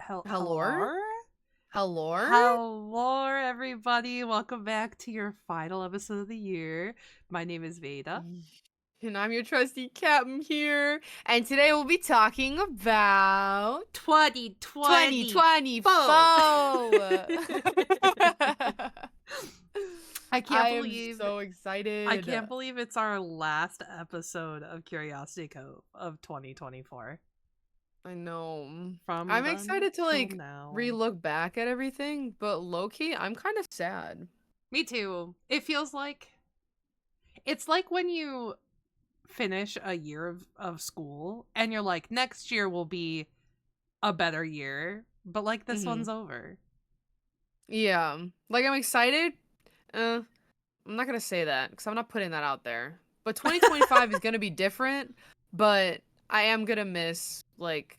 Hello? Hello? Hello, everybody. Welcome back to your final episode of the year. My name is Veda. And I'm your trusty Captain here. And today we'll be talking about 2024. 2024. I can't am believe so excited. I can't believe it's our last episode of Curiosity Cove of 2024. I know. From I'm then excited to till now. re-look back at everything, but low-key, I'm kind of sad. Me too. It feels like it's like when you finish a year of school and you're like, next year will be a better year, but like this one's over. Yeah. Like, I'm excited. I'm not gonna say that because I'm not putting that out there. But 2025 is gonna be different, but I am gonna miss like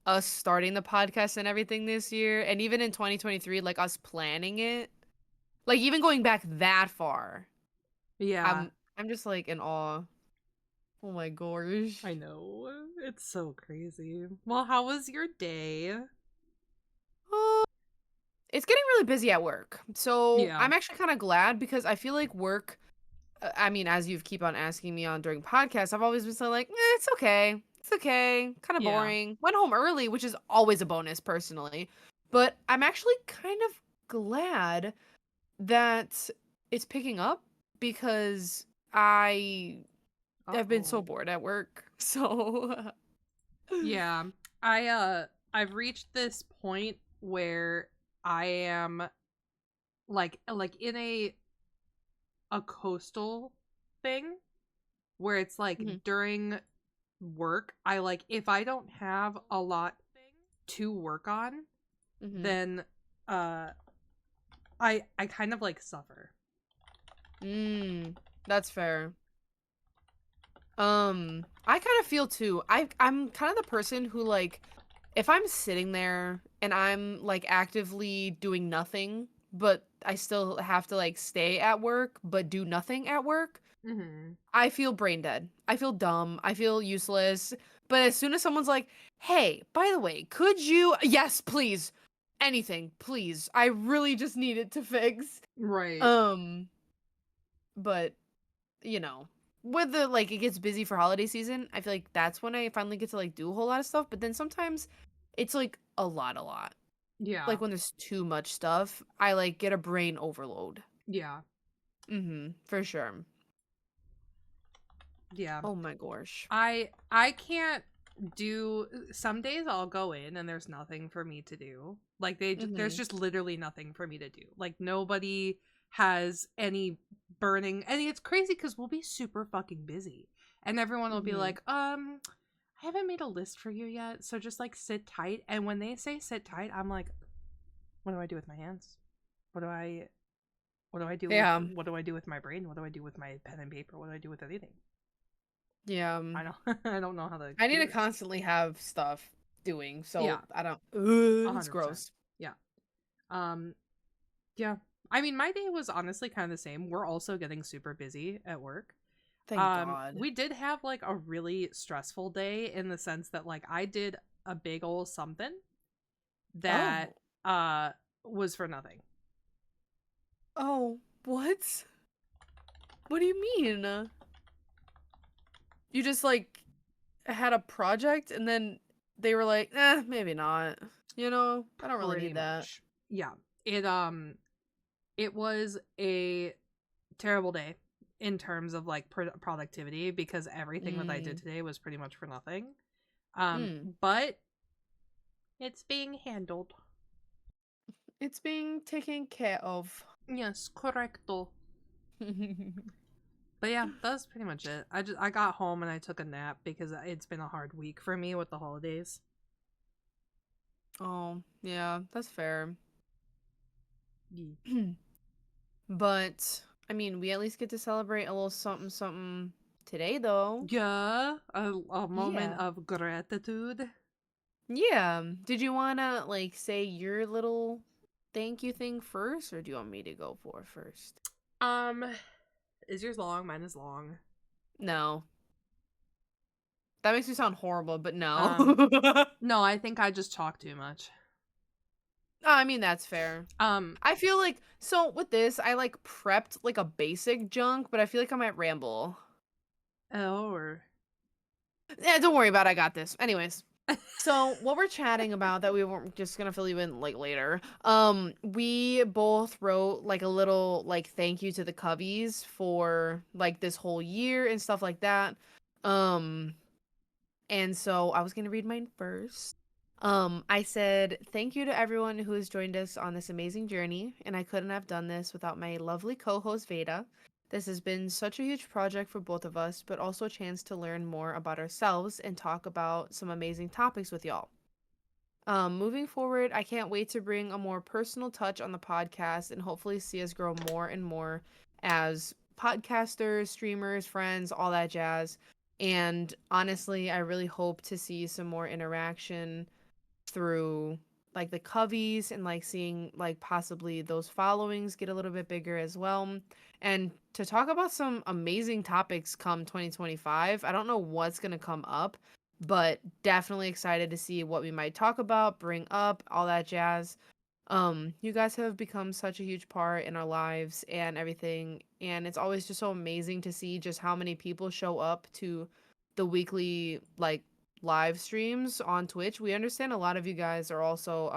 us starting the podcast and everything this year, and even in 2023, like us planning it, like even going back that far. Yeah. I'm just like in awe. Oh my gosh. I know. It's so crazy. Well, how was your day? It's getting really busy at work. So Yeah. I'm actually kind of glad because I feel like work, I mean, as you keep on asking me on during podcasts, I've always been so like, it's okay. It's okay. Kind of Yeah. boring. Went home early, which is always a bonus personally. But I'm actually kind of glad that it's picking up because I have been so bored at work. So Yeah. I've reached this point where I am like in a coastal thing where it's like during work, I like if I don't have a lot to work on, then I kind of like suffer. That's fair. I kind of feel too. I'm kind of the person who like if I'm sitting there and I'm like actively doing nothing, but I still have to like stay at work but do nothing at work, I feel brain dead. I feel dumb. I feel useless. But as soon as someone's like, "Hey, by the way, could you yes, please. Anything, please. I really just need it to fix." Right. But you know, with the like it gets busy for holiday season, I feel like that's when I finally get to like do a whole lot of stuff, but then sometimes it's like a lot. Yeah. Like when there's too much stuff, I like get a brain overload. Yeah. For sure. Yeah. Oh my gosh. I can't do some days I'll go in and there's nothing for me to do. Like there's just literally nothing for me to do. Like nobody has any burning and it's crazy because we'll be super fucking busy. And everyone will be like, I haven't made a list for you yet, so just like sit tight. And when they say sit tight, I'm like, what do I do with my hands? What do I do what do I do with my brain? What do I do with my pen and paper? What do I do with anything? Yeah. I know. I don't know how to. I need to constantly have stuff doing, so yeah. I don't. It's 100%. gross. Yeah. Yeah. I mean, my day was honestly kind of the same. We're also getting super busy at work. Thank God. We did have like a really stressful day in the sense that like I did a big ol' something that was for nothing. Oh, what? What do you mean? You just like had a project and then they were like, maybe not. You know, I don't really need that. Yeah. It was a terrible day in terms of like productivity because everything that I did today was pretty much for nothing. But it's being handled. It's being taken care of. Yes, correcto. But yeah, that's pretty much it. I got home and I took a nap because it's been a hard week for me with the holidays. Oh, yeah, that's fair. But I mean, we at least get to celebrate a little something today though. Yeah, a moment of gratitude. Yeah. Did you want to like say your little thank you thing first or do you want me to go for first? Is yours long? Mine is long. No. That makes me sound horrible, but no. No, I think I just talk too much. I mean, that's fair. Um, I feel like so with this, I like prepped like a basic junk, but I feel like I might ramble. or Yeah, don't worry about it, I got this. Anyways. So what we're chatting about that we were just gonna fill you in like later. We both wrote like a little like thank you to the Cubbies for like this whole year and stuff like that. Um, and so I was gonna read mine first. I said thank you to everyone who has joined us on this amazing journey, and I couldn't have done this without my lovely co-host Veda. This has been such a huge project for both of us, but also a chance to learn more about ourselves and talk about some amazing topics with y'all. Moving forward, I can't wait to bring a more personal touch on the podcast and hopefully see us grow more and more as podcasters, streamers, friends, all that jazz. And honestly, I really hope to see some more interaction through like the coveys and like seeing like possibly those followings get a little bit bigger as well. And to talk about some amazing topics come 2025. I don't know what's going to come up, but definitely excited to see what we might talk about, bring up, all that jazz. You guys have become such a huge part in our lives and everything, and it's always just so amazing to see just how many people show up to the weekly like live streams on Twitch. We understand a lot of you guys are also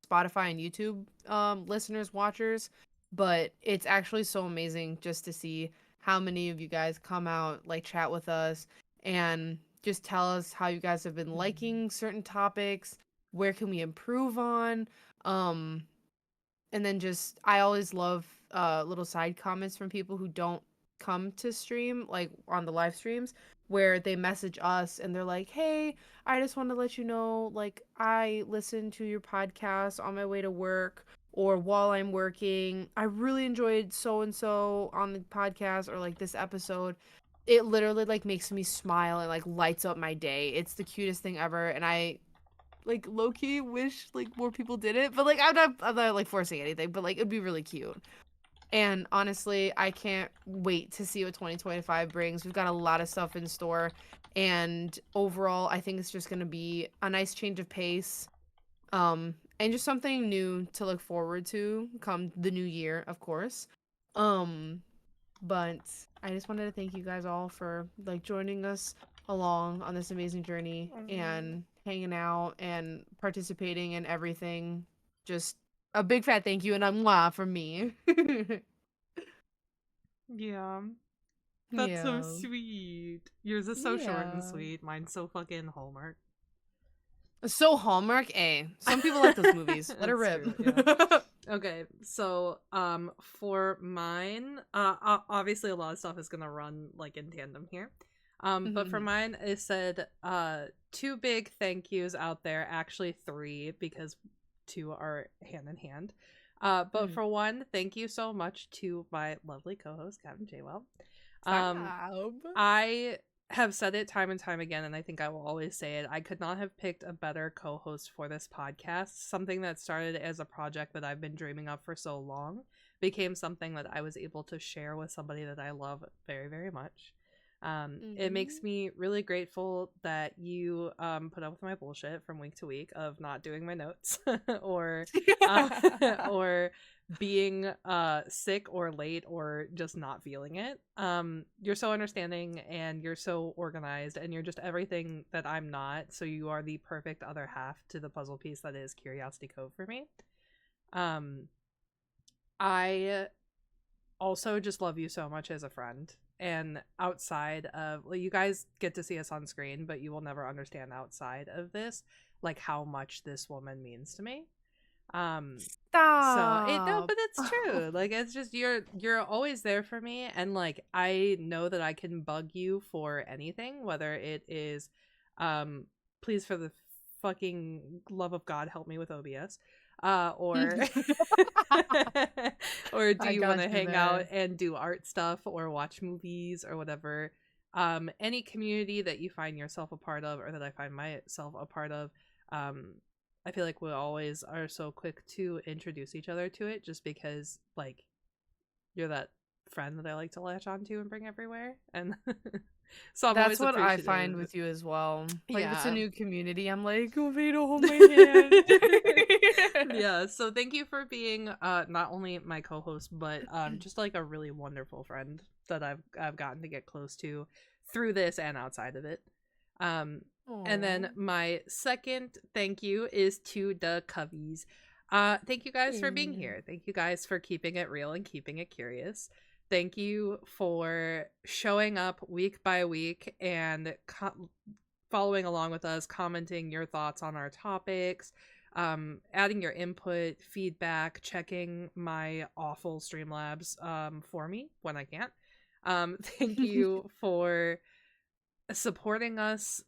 Spotify and YouTube listeners, watchers, but it's actually so amazing just to see how many of you guys come out, like chat with us and just tell us how you guys have been liking certain topics, where can we improve on. Um and then just I always love little side comments from people who don't come to stream like on the live streams where they message us and they're like, "Hey, I just want to let you know like I listen to your podcast on my way to work or while I'm working. I really enjoyed so and so on the podcast or like this episode." It literally like makes me smile and like lights up my day. It's the cutest thing ever, and I like low key wish like more people did it, but like I'm not like forcing anything, but like it'd be really cute. And honestly, I can't wait to see what 2025 brings. We've got a lot of stuff in store, and overall, I think it's just gonna be a nice change of pace, and just something new to look forward to come the new year, of course. Um, but I just wanted to thank you guys all for like joining us along on this amazing journey and hanging out and participating in everything. Just a big fat thank you and a mwah from me. yeah, that's so Yeah. sweet. Yours is so short and Yeah. sweet. Mine's so fucking Hallmark. So Hallmark, A. Some people like those movies. Let her That's rip. true. Yeah. Okay, so for mine, obviously a lot of stuff is gonna run like in tandem here. But for mine, it said two big thank yous out there, actually three because two are hand in hand. But for one, thank you so much to my lovely co-host CapnJaywow. Um, Stop. I have said it time and time again, and I think I will always say it. I could not have picked a better co host for this podcast. Something that started as a project that I've been dreaming of for so long became something that I was able to share with somebody that I love very, very much. It makes me really grateful that you put up with my bullshit from week to week of not doing my notes or uh, or being sick or late or just not feeling it. You're so understanding and you're so organized and you're just everything that I'm not. So you are the perfect other half to the puzzle piece that is Curiosity Cove for me. I also just love you so much as a friend. And outside of, well, you guys get to see us on screen, but you will never understand outside of this like how much this woman means to me. So it no, Stop. but it's true. Like it's just you're always there for me, and like I know that I can bug you for anything, whether it is, please for the fucking love of God help me with OBS, or or do I you want got to you hang out there. and do art stuff or watch movies or whatever. Any community that you find yourself a part of or that I find myself a part of, um I feel like we always are so quick to introduce each other to it just because like you're that friend that I like to latch onto and bring everywhere. And so I'm That's always what I find appreciative. with you as well. Like, if it's a Yeah. new community, I'm like, "Oh, Veda, hold my hand." Yeah, so thank you for being not only my co-host but just like a really wonderful friend that I've gotten to get close to through this and outside of it. Um and Aw. then my second thank you is to the Coveys. Thank you guys for being Mm. here. Thank you guys for keeping it real and keeping it curious. Thank you for showing up week by week and following along with us, commenting your thoughts on our topics, adding your input, feedback, checking my awful Streamlabs for me when I can't. Thank you for supporting us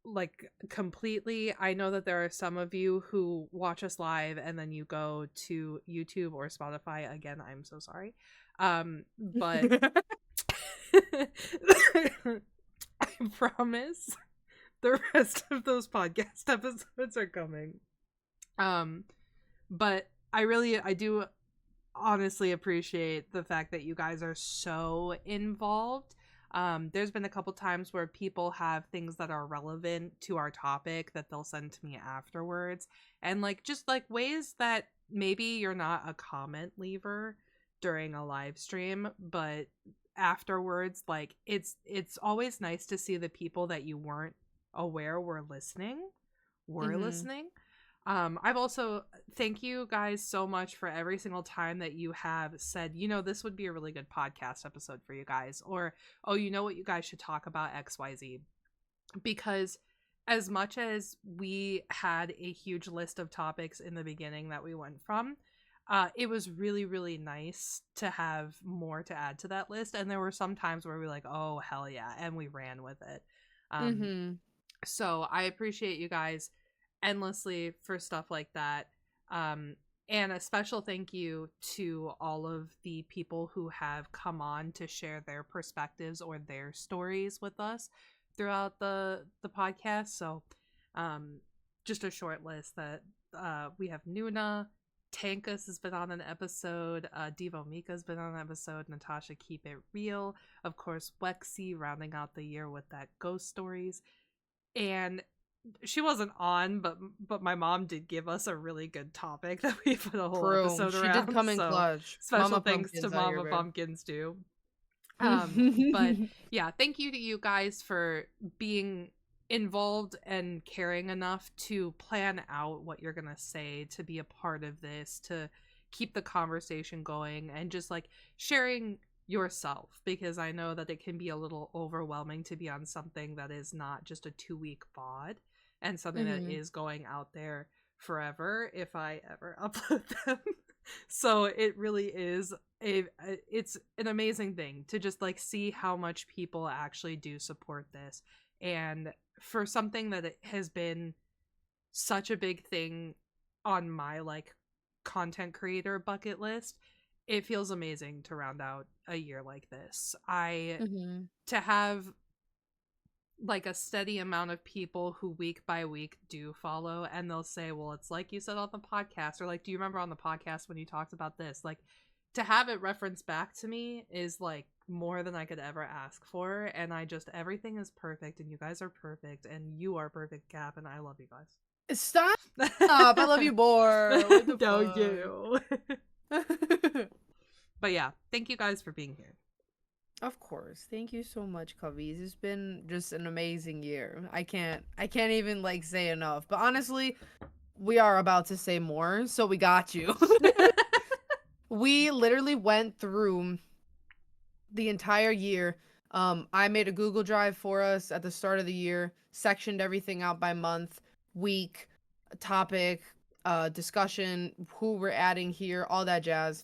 like completely. I know that there are some of you who watch us live and then you go to YouTube or Spotify. Again, I'm so sorry. But I promise the rest of those podcast episodes are coming. But I do honestly appreciate the fact that you guys are so involved. There's been a couple times where people have things that are relevant to our topic that they'll send to me afterwards, and like just like ways that maybe you're not a comment leaver during a live stream, but afterwards, like it's always nice to see the people that you weren't aware were Mhm. listening. I've also thank you guys so much for every single time that you have said, you know, this would be a really good podcast episode for you guys, or oh, you know what, you guys should talk about XYZ. Because as much as we had a huge list of topics in the beginning that we went from, it was really, really nice to have more to add to that list. And there were some times where we were like, oh, hell yeah. And we ran with it. Um, Mhm. so I appreciate you guys endlessly for stuff like that. Um, and a special thank you to all of the people who have come on to share their perspectives or their stories with us throughout the podcast. So, um, just a short list that we have Nuna, Tankus has been on an episode, Devo Mika's been on an episode, Natasha Keep It Real, of course, Wexy rounding out the year with that Ghost Stories, and she wasn't on, but my mom did give us a really good topic that we put a whole True. episode She did around. come in So clutch. special Mama thanks to Pumpkin's out here, Mama babe. Pumpkins too. But yeah, thank you to you guys for being involved and caring enough to plan out what you're gonna say, to be a part of this, to keep the conversation going, and just like sharing yourself, because I know that it can be a little overwhelming to be on something that is not just a 2 week VOD and something that Mhm. is going out there forever if I ever upload them. So it really is it's an amazing thing to just like see how much people actually do support this, and for something that it has been such a big thing on my like content creator bucket list, it feels amazing to round out a year like this. I Mhm. To have like a steady amount of people who week by week do follow, and they'll say, well, it's like you said on the podcast, or like, do you remember on the podcast when you talked about this? Like, to have it referenced back to me is like more than I could ever ask for. And I just, everything is perfect, and you guys are perfect, and you are perfect, Cap, and I love you Stop! I love guys. you more. What the No, fuck? you. But yeah, thank you guys for being here. Of course. Thank you so much, Cubbies. It's been just an amazing year. I can't even like say enough. But honestly, we are about to say more, so we got you. We literally went through the entire year. I made a Google Drive for us at the start of the year, sectioned everything out by month, week, topic, discussion, who we're adding here, all that jazz.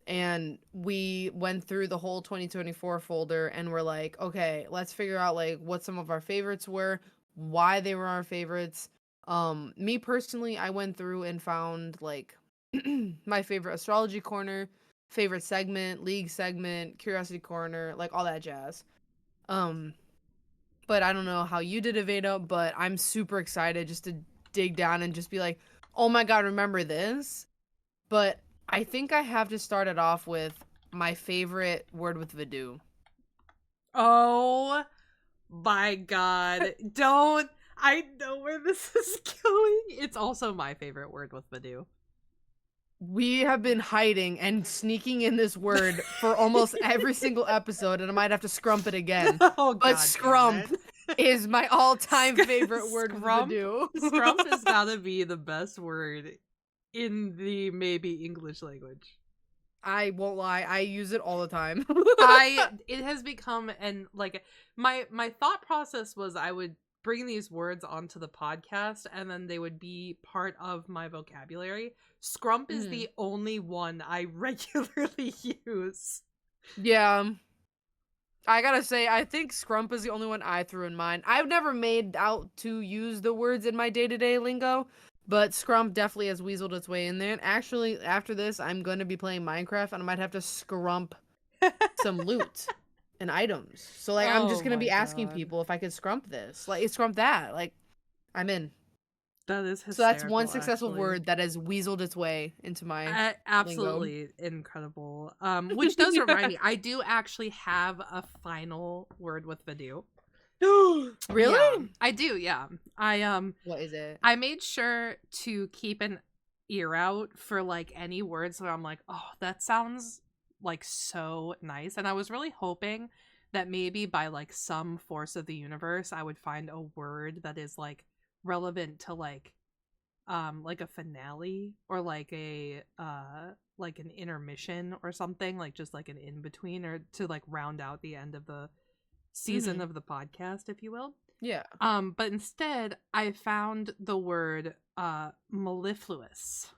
And we went through the whole 2024 folder and we're like, okay, let's figure out like what some of our favorites were, why they were our favorites. Me personally, I went through and found like my favorite astrology corner, favorite segment, league segment, curiosity corner, like all that jazz. Um, but I don't know how you did it, Veda, but I'm super excited just to dig down and just be like, oh my god, remember this? But I think I have to start it off with my favorite word with Vadu. Oh my god. Don't. I know where this is going. It's also my favorite word with Vadu. We have been hiding and sneaking in this word for almost every single episode, and I might have to scrump it again. Oh But god damn scrump it. is my all-time favorite word with Scrump? Vadu. Scrump has gotta be the best word in the maybe English language. I won't lie, I use it all the time. It has become, and like my thought process was I would bring these words onto the podcast and then they would be part of my vocabulary. Scrump is Mhm. the only one I regularly use. Yeah. I gotta say, I think scrump is the only one I threw in mine. I've never made out to use the words in my day-to-day lingo, but scrump definitely has weaseled its way in there. And actually, after this, I'm going to be playing Minecraft, and I might have to scrump some loot and items. So, like, I'm just Oh going to my be asking god. people if I could scrump this. Like, scrump that. Like, I'm in. That is So that's one hysterical, successful actually. word that has weaseled its way into my lingo. Absolutely incredible. Which does remind me, I do actually have a final word with Vadu. Really? Yeah, I do. Yeah, What is it? I made sure to keep an ear out for like any words where I'm like, oh, that sounds like so nice, and I was really hoping that maybe by like some force of the universe, I would find a word that is like relevant to like a finale or like an intermission or something, like just like an in between, or to like round out the end of the season Mhm. of the podcast, if you will. Yeah. But instead I found the word mellifluous.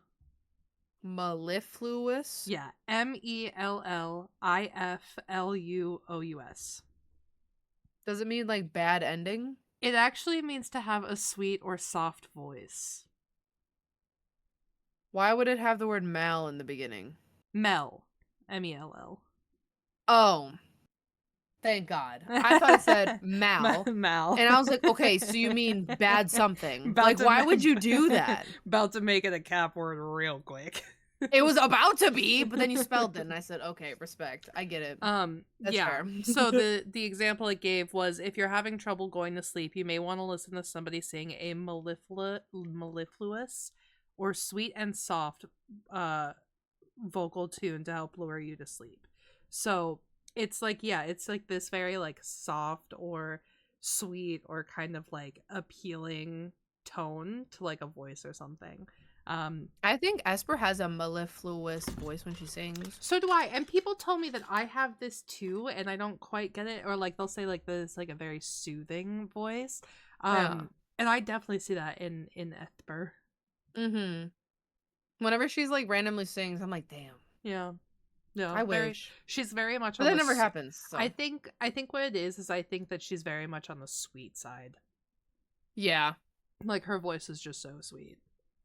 Mellifluous? Yeah, Mellifluous. Does it mean like bad ending? It actually means to have a sweet or soft voice. Why would it have the word mal in the beginning? Mel. Mell. Oh, thank God. I thought it said mal. Mal. And I was like, okay, so you mean bad something. About Like, to why ma- would you do that? About to make it a cap word real quick. It was about to be, but then you spelled it, and I said, okay, respect. I get it. That's Yeah. fair. So the example it gave was, if you're having trouble going to sleep, you may want to listen to somebody sing a mellifluous or sweet and soft vocal tune to help lure you to sleep. So it's like, yeah, it's like this very like soft or sweet or kind of like appealing tone to like a voice or something. I think Esper has a mellifluous voice when she sings. So do I, and people tell me that I have this too, and I don't quite get it, or like they'll say like this like a very soothing voice. Yeah. And I definitely see that in Esper. Mm-hmm. Whenever she's like randomly sings, I'm like, damn. Yeah. Yeah, I very. wish. She's very much But on that the. never happens. So I think what it is I think that she's very much on the sweet side. yeah. Like her voice is just so sweet.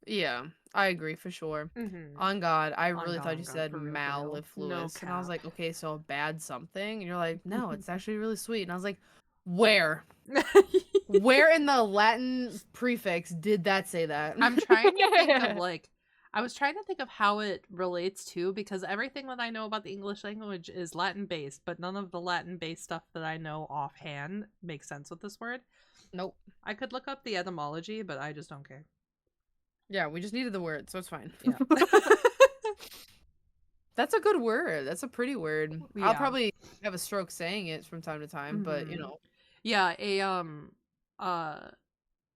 Yeah. I agree for sure. Mm-hmm. On God, I On really God, thought on you God, said for real, for real. mellifluous. No And I was cap. like, okay, so a bad something. And you're like, no, it's actually really sweet. And I was like, where? Where in the Latin prefix did that say that? I'm trying to think of like, I was trying to think of how it relates to, because everything that I know about the English language is Latin based, but none of the Latin based stuff that I know offhand makes sense with this word. Nope. I could look up the etymology, but I just don't care. Yeah, we just needed the word, so it's fine. Yeah. That's a good word. That's a pretty word. I'll Yeah. probably have a stroke saying it from time to time, but you Mhm. know. Yeah,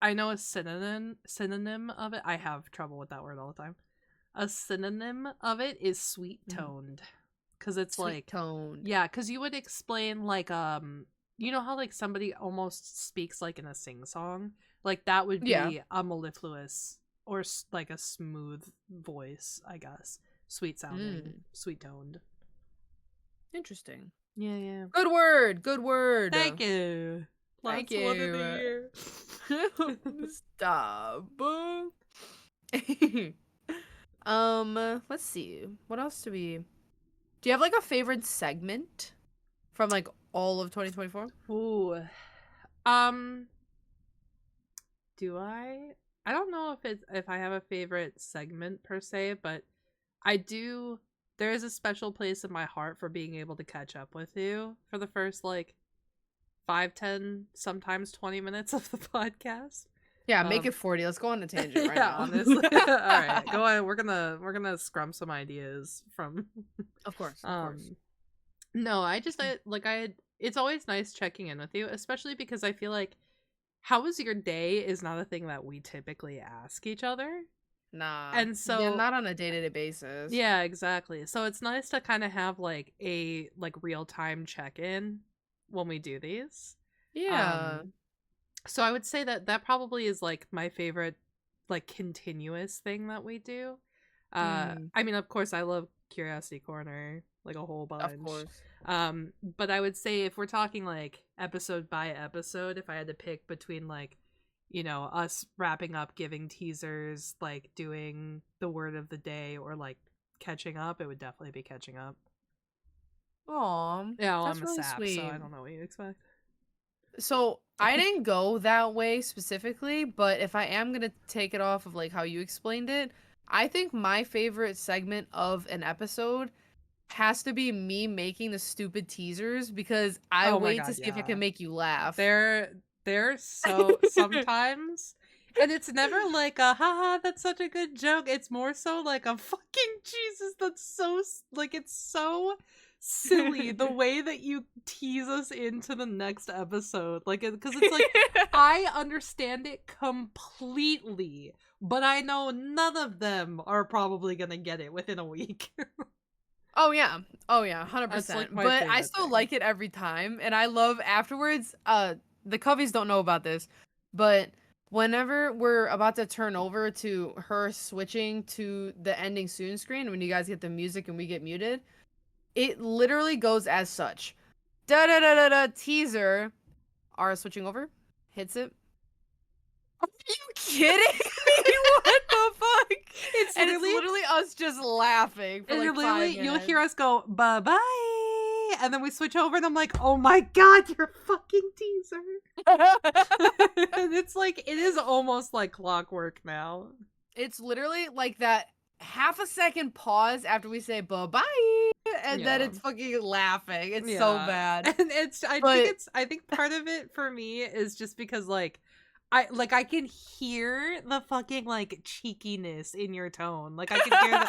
I know a synonym of it. I have trouble with that word all the time. A synonym of it is sweet toned, because it's Sweet like, toned. yeah, because you would explain like you know how like somebody almost speaks like in a sing song, like that would be Yeah. a mellifluous or like a smooth voice, I guess, sweet sounding, sweet toned. Interesting. Yeah, yeah. Good word. Good word. Thank you. Thank Last one of the you. year. Stop. Let's see. What else do you have like a favorite segment from like all of 2024? Ooh. Do I? I don't know if I have a favorite segment per se, but I do there is a special place in my heart for being able to catch up with you for the first like 5, 10, sometimes 20 minutes of the podcast. Yeah, make it 40. Let's go on a tangent right Yeah, now. honestly. All right, go ahead. We're gonna scrum some ideas from. Of course, of course. No, it's always nice checking in with you, especially because I feel like how was your day is not a thing that we typically ask each other. Nah. And Yeah, so not on a day-to-day basis. yeah, exactly. So it's nice to kind of have like a like real-time check-in when we do these. Yeah. Um so I would say that that probably is like my favorite like continuous thing that we do. I mean, of course I love Curiosity Corner like a whole Of bunch. course. But I would say if we're talking like episode by episode, if I had to pick between like, you know, us wrapping up, giving teasers, like doing the word of the day, or like catching up, it would definitely be catching up. Aw, Yeah, well, that's I'm a really sap, so sweet. I don't know what you expect. So I didn't go that way specifically, but if I am gonna take it off of like how you explained it, I think my favorite segment of an episode has to be me making the stupid teasers because I Oh my wait to god, see if I yeah. can make you laugh. They're so sometimes, and it's never like a haha that's such a good joke. It's more so like a fucking Jesus that's so like it's so silly the way that you tease us into the next episode. Like because it's like I understand it completely, but I know none of them are probably gonna get it within a week. Oh yeah. Oh yeah, That's like 100%. my But I favorite still thing. like it every time and I love afterwards the Coveys don't know about this, but whenever we're about to turn over to her switching to the ending soon screen when you guys get the music and we get muted, it literally goes as such. Da da da da da teaser. Ara switching over, hits it. Are you kidding me? What the fuck? It's And it's literally literally us just laughing for And like literally, 5 you'll minutes. hear us go bye bye, and then we switch over, and I'm like, oh my god, you're a fucking teaser. And it's like it is almost like clockwork now. It's literally like that half a second pause after we say bye bye, and then Yeah, it's fucking laughing. It's so yeah, bad. and But I think part of it for me is just because like I can hear the fucking like cheekiness in your tone. Like I can hear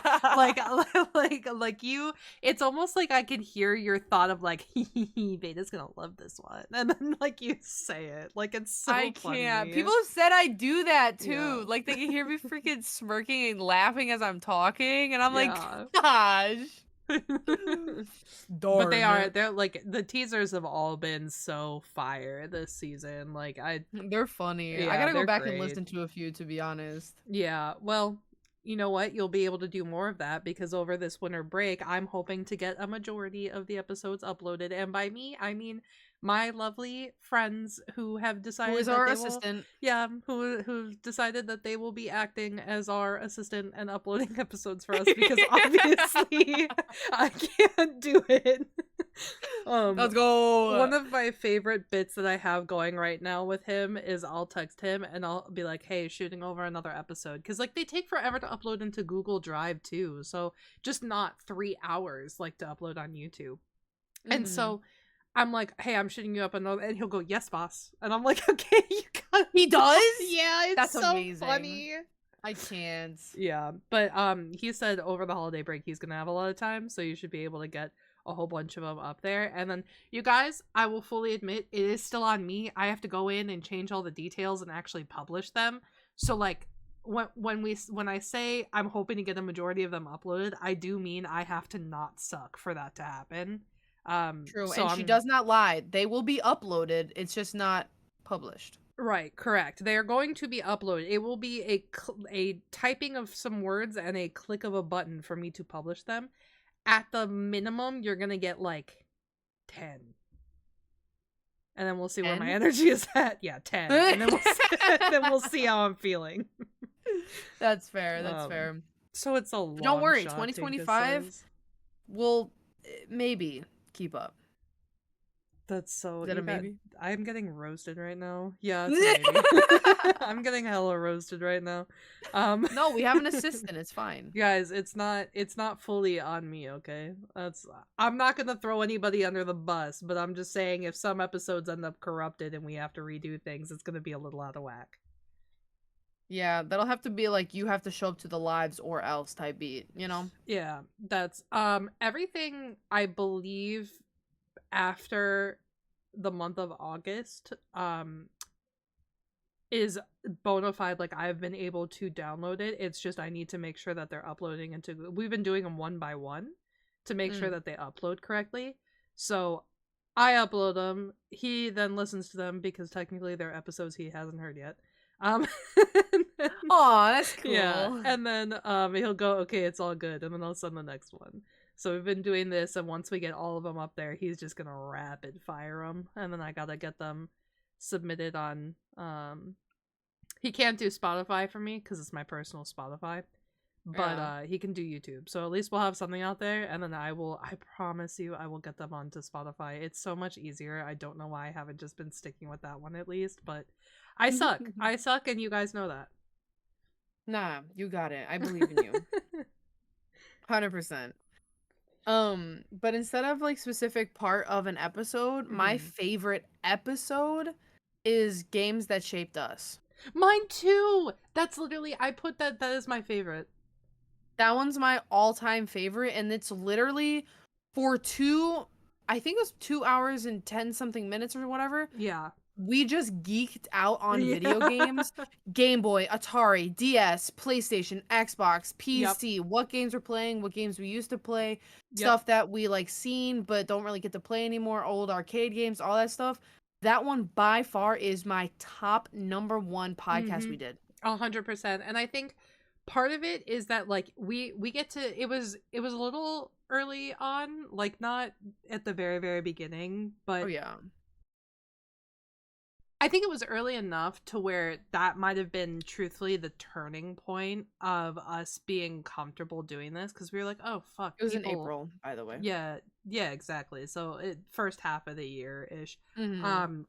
the like you. It's almost like I can hear your thought of like, Veda's gonna love this one, and then like you say it. Like it's so I funny. can't. People have said I do that too. Yeah. Like they can hear me freaking smirking and laughing as I'm talking, and I'm like, Yeah. gosh. But Darn it. they're like the teasers have all been so fire this season. Like They're funny. I yeah, gotta go they're back and great. listen to a few to be honest. Yeah, well, you know what? You'll be able to do more of that because over this winter break, I'm hoping to get a majority of the episodes uploaded. And by me, I mean my lovely friends who have Who decided is that our they will, assistant? yeah, who've decided that they will be acting as our assistant and uploading episodes for us because obviously I can't do it. Let's go. One of my favorite bits that I have going right now with him is I'll text him and I'll be like, hey, shooting over another episode. Because, like, they take forever to upload into Google Drive, too. So, just not 3 hours, like, to upload on YouTube. And so, I'm like, hey, I'm shooting you up another. And he'll go, yes, boss. And I'm like, okay, you got He does? Yeah, it's That's so amazing. funny. I can't. Yeah, but he said over the holiday break he's gonna have a lot of time, so you should be able to get a whole bunch of them up there. And then you guys, I will fully admit it is still on me. I have to go in and change all the details and actually publish them. So like when I say I'm hoping to get a majority of them uploaded, I do mean I have to not suck for that to happen. True, So and she does not lie. They will be uploaded. It's just not published. Right, correct. They are going to be uploaded. It will be a typing of some words and a click of a button for me to publish them. At the minimum, you're gonna get like 10, and then we'll see where my 10? energy is at. Yeah, 10, and then we'll see how I'm feeling. That's fair. That's fair. So it's a long Don't worry, shot, 2025 will maybe keep up. That's so Is that you a got. maybe? I'm getting roasted right now. Yeah, it's a maybe. I'm getting hella roasted right now. Um, No, we have an assistant. It's fine. guys, it's not fully on me. Okay, that's I'm not gonna throw anybody under the bus, but I'm just saying if some episodes end up corrupted and we have to redo things, it's gonna be a little out of whack. Yeah, that'll have to be like you have to show up to the lives or else type beat, you know? Yeah, that's everything I believe after the month of August is bona fide. Like I've been able to download it. It's just I need to make sure that they're uploading into. We've been doing them one by one to make sure Mm. that they upload correctly. So I upload them. He then listens to them because technically they're episodes he hasn't heard yet. Um, and then- Aw, that's yeah, cool. and then he'll go, okay, it's all good, and then I'll send the next one. So we've been doing this, and once we get all of them up there, he's just gonna rapid fire them, and then I gotta get them submitted on. He can't do Spotify for me because it's my personal Spotify, but Yeah. he can do YouTube. So at least we'll have something out there, and then I will. I promise you, I will get them onto Spotify. It's so much easier. I don't know why I haven't just been sticking with that one at least, but I suck. I suck, and you guys know that. Nah, you got it. I believe in you. 100%. But instead of like specific part of an episode, my Mhm. favorite episode is games that shaped us. Mine too. That's literally I put that. That is my favorite. That one's my all-time favorite, and it's literally for I think it was 2 hours and 10 something minutes or whatever. Yeah. We just geeked out on video Yeah. games. Game Boy, Atari, DS, PlayStation, Xbox, Yep. PC, what games we're playing, what games we used to play, Yep. stuff that we like seen but don't really get to play anymore, old arcade games, all that stuff. That one by far is my top number one podcast Mm-hmm. we did. 100%. And I think part of it is that like we get to it was a little early on, like not at the very very beginning, Oh but yeah. I think it was early enough to where that might have been truthfully the turning point of us being comfortable doing this because we were like, oh fuck, It was in people. April, by the way. Yeah, yeah, exactly. So first half of the year ish. Mhm. Um,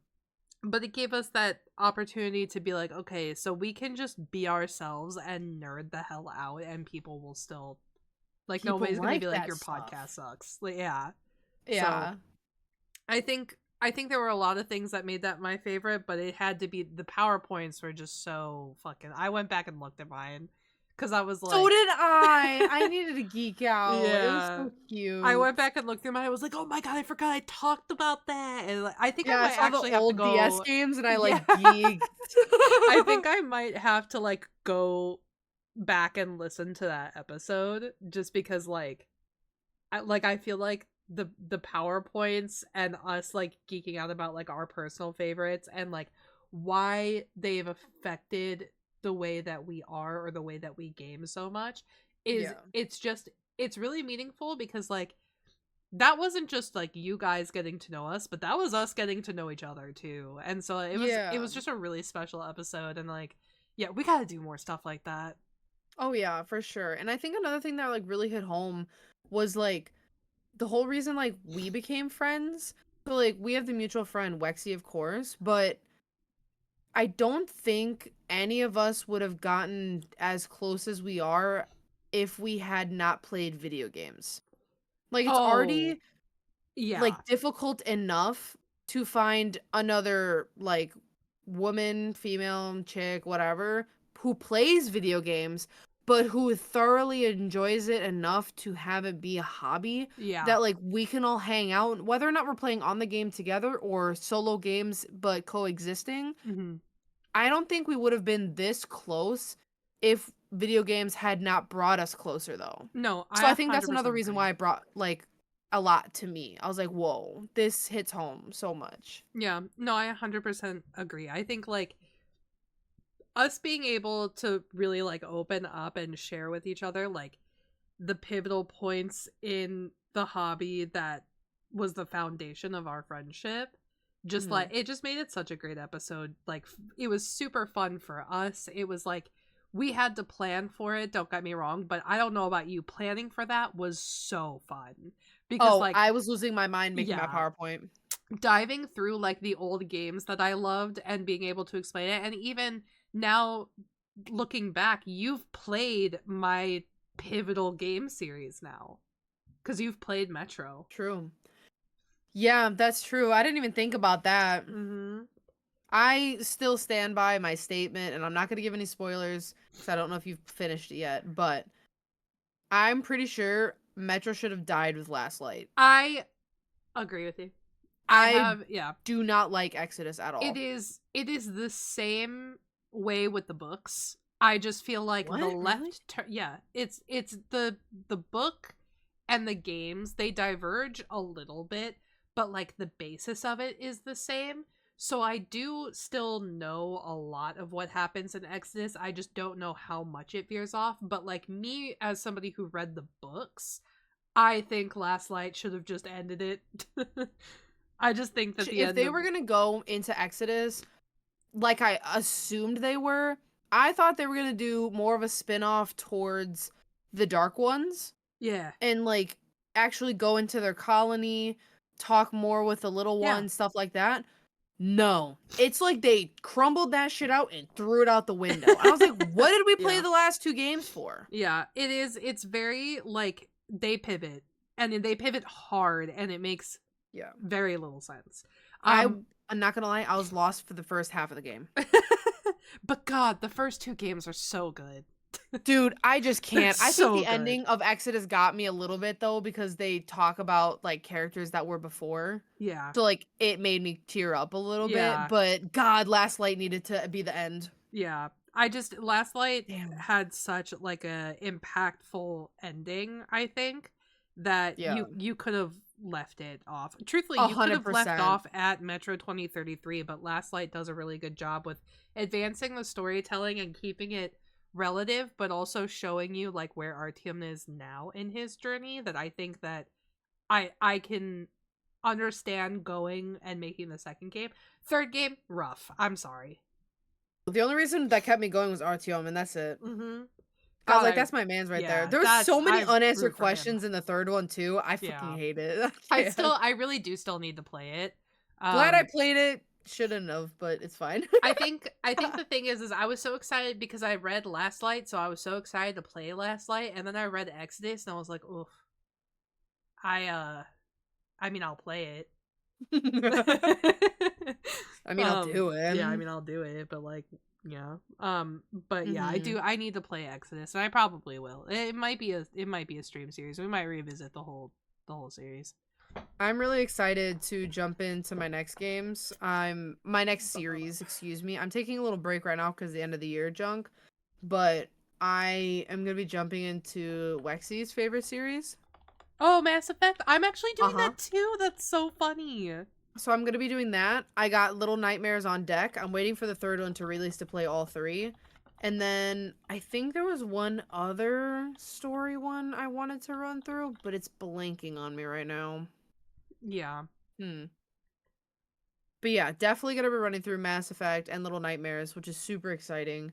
but it gave us that opportunity to be like, okay, so we can just be ourselves and nerd the hell out, and people will still like People nobody's gonna like be like that your podcast stuff. sucks. Like, yeah. So Yeah. I think there were a lot of things that made that my favorite, but it had to be the PowerPoints were just so fucking. I went back and looked at mine because I was So like, did I. I needed to geek out. It was yeah. so I cute. went back and looked through mine. I was like, oh my god, I forgot I talked about that. And like, I think I Yeah, I might saw the actually have to old DS go. games and I Yeah. like geeked. I think I might have to like go back and listen to that episode just because I feel like the PowerPoints and us like geeking out about like our personal favorites and like why they've affected the way that we are or the way that we game so much is Yeah. it's really meaningful because like that wasn't just like you guys getting to know us, but that was us getting to know each other too. And so it Yeah. was just a really special episode and like yeah, we got to do more stuff like that. Oh yeah, for sure. And I think another thing that like really hit home was like the whole reason like we became friends. So like we have the mutual friend Wexy, of course, but I don't think any of us would have gotten as close as we are if we had not played video games. Like it's Oh, already yeah. like difficult enough to find another like woman, female, chick, whatever, who plays video games but who thoroughly enjoys it enough to have it be a hobby Yeah. that like we can all hang out whether or not we're playing on the game together or solo games but coexisting. Mhm. I don't think we would have been this close if video games had not brought us closer though. No, So I I think that's 100% another reason agree. why I brought like a lot to me. I was like, "Whoa, this hits home so much." Yeah, no, I 100% agree. I think like us being able to really like open up and share with each other like the pivotal points in the hobby that was the foundation of our friendship just like Mhm. it just made it such a great episode. Like it was super fun for us. It was like we had to plan for it, don't get me wrong, but I don't know about you, planning for that was so fun because Oh, like I was losing my mind making my yeah, PowerPoint. diving through like the old games that I loved and being able to explain it, and even now looking back, you've played my pivotal game series now because you've played Metro. True. Yeah, that's true. I didn't even think about that. Mm-hmm. I still stand by my statement, and I'm not going to give any spoilers because I don't know if you've finished it yet, but I'm pretty sure Metro should have died with Last Light. I agree with you. I I have, yeah. do not like Exodus at all. It is the same way with the books. I just feel like the What? Really? yeah, it's the book and the games, they diverge a little bit, but like the basis of it is the same. So I do still know a lot of what happens in Exodus. I just don't know how much it veers off. But like me, as somebody who read the books, I think Last Light should have just ended it. I just think that the If end they of were going to go into Exodus, like I assumed they were, I thought they were going to do more of a spin-off towards the Dark Ones yeah, and like actually go into their colony, talk more with the little yeah, ones, stuff like that. No. It's like they crumbled that shit out and threw it out the window. I was like, what did we play yeah, the last 2 games for? yeah. It is. It's very like they pivot, and they pivot hard, and it makes Yeah. very little sense. I'm not gonna lie, I was lost for the first half of the game. But God, the first 2 games are so good. Dude, I just They're can't. I think so the good. ending of Exodus got me a little bit though because they talk about like characters that were before. Yeah, So like it made me tear up a little bit, yeah, but God, Last Light needed to be the end. yeah. I just Last Light Damn. had such like a impactful ending. I think that Yeah. you could have left it off. Truthfully, A you could hundred have left percent. off at Metro 2033, but Last Light does a really good job with advancing the storytelling and keeping it relative, but also showing you like where Artyom is now in his journey. That I think that I can understand going and making the second game. Third game, rough. I'm sorry. The only reason that kept me going was RTM, and that's it. Mm-hmm. I was God, like, that's my man's right there. yeah, There was that's so many I unanswered root for him. questions in the third one too. I fucking Yeah. hate it. I can't. I really do still need to play it. Glad I Um played it. Shouldn't have, but it's fine. I think the thing is I was so excited because I read Last Light, so I was so excited to play Last Light, and then I read Exodus and I was like, oof. I mean I'll play it. I mean, I'll do Yeah, I it. mean I'll do it, but like yeah. But yeah, Mhm. I need to play Exodus, and I probably will. It might be a stream series. We might revisit the whole series. I'm really excited to jump into my next games. My next series, excuse me. I'm taking a little break right now because the end of the year junk, but I am gonna be jumping into Wexi's favorite series. Oh, Mass Effect. I'm actually doing Uh-huh. that too. That's so funny. So I'm gonna be doing that. I got Little Nightmares on deck. I'm waiting for the third one to release to play all 3. And then I think there was one other story one I wanted to run through, but it's blanking on me right now. Yeah. Hmm. But yeah, definitely gonna be running through Mass Effect and Little Nightmares, which is super exciting.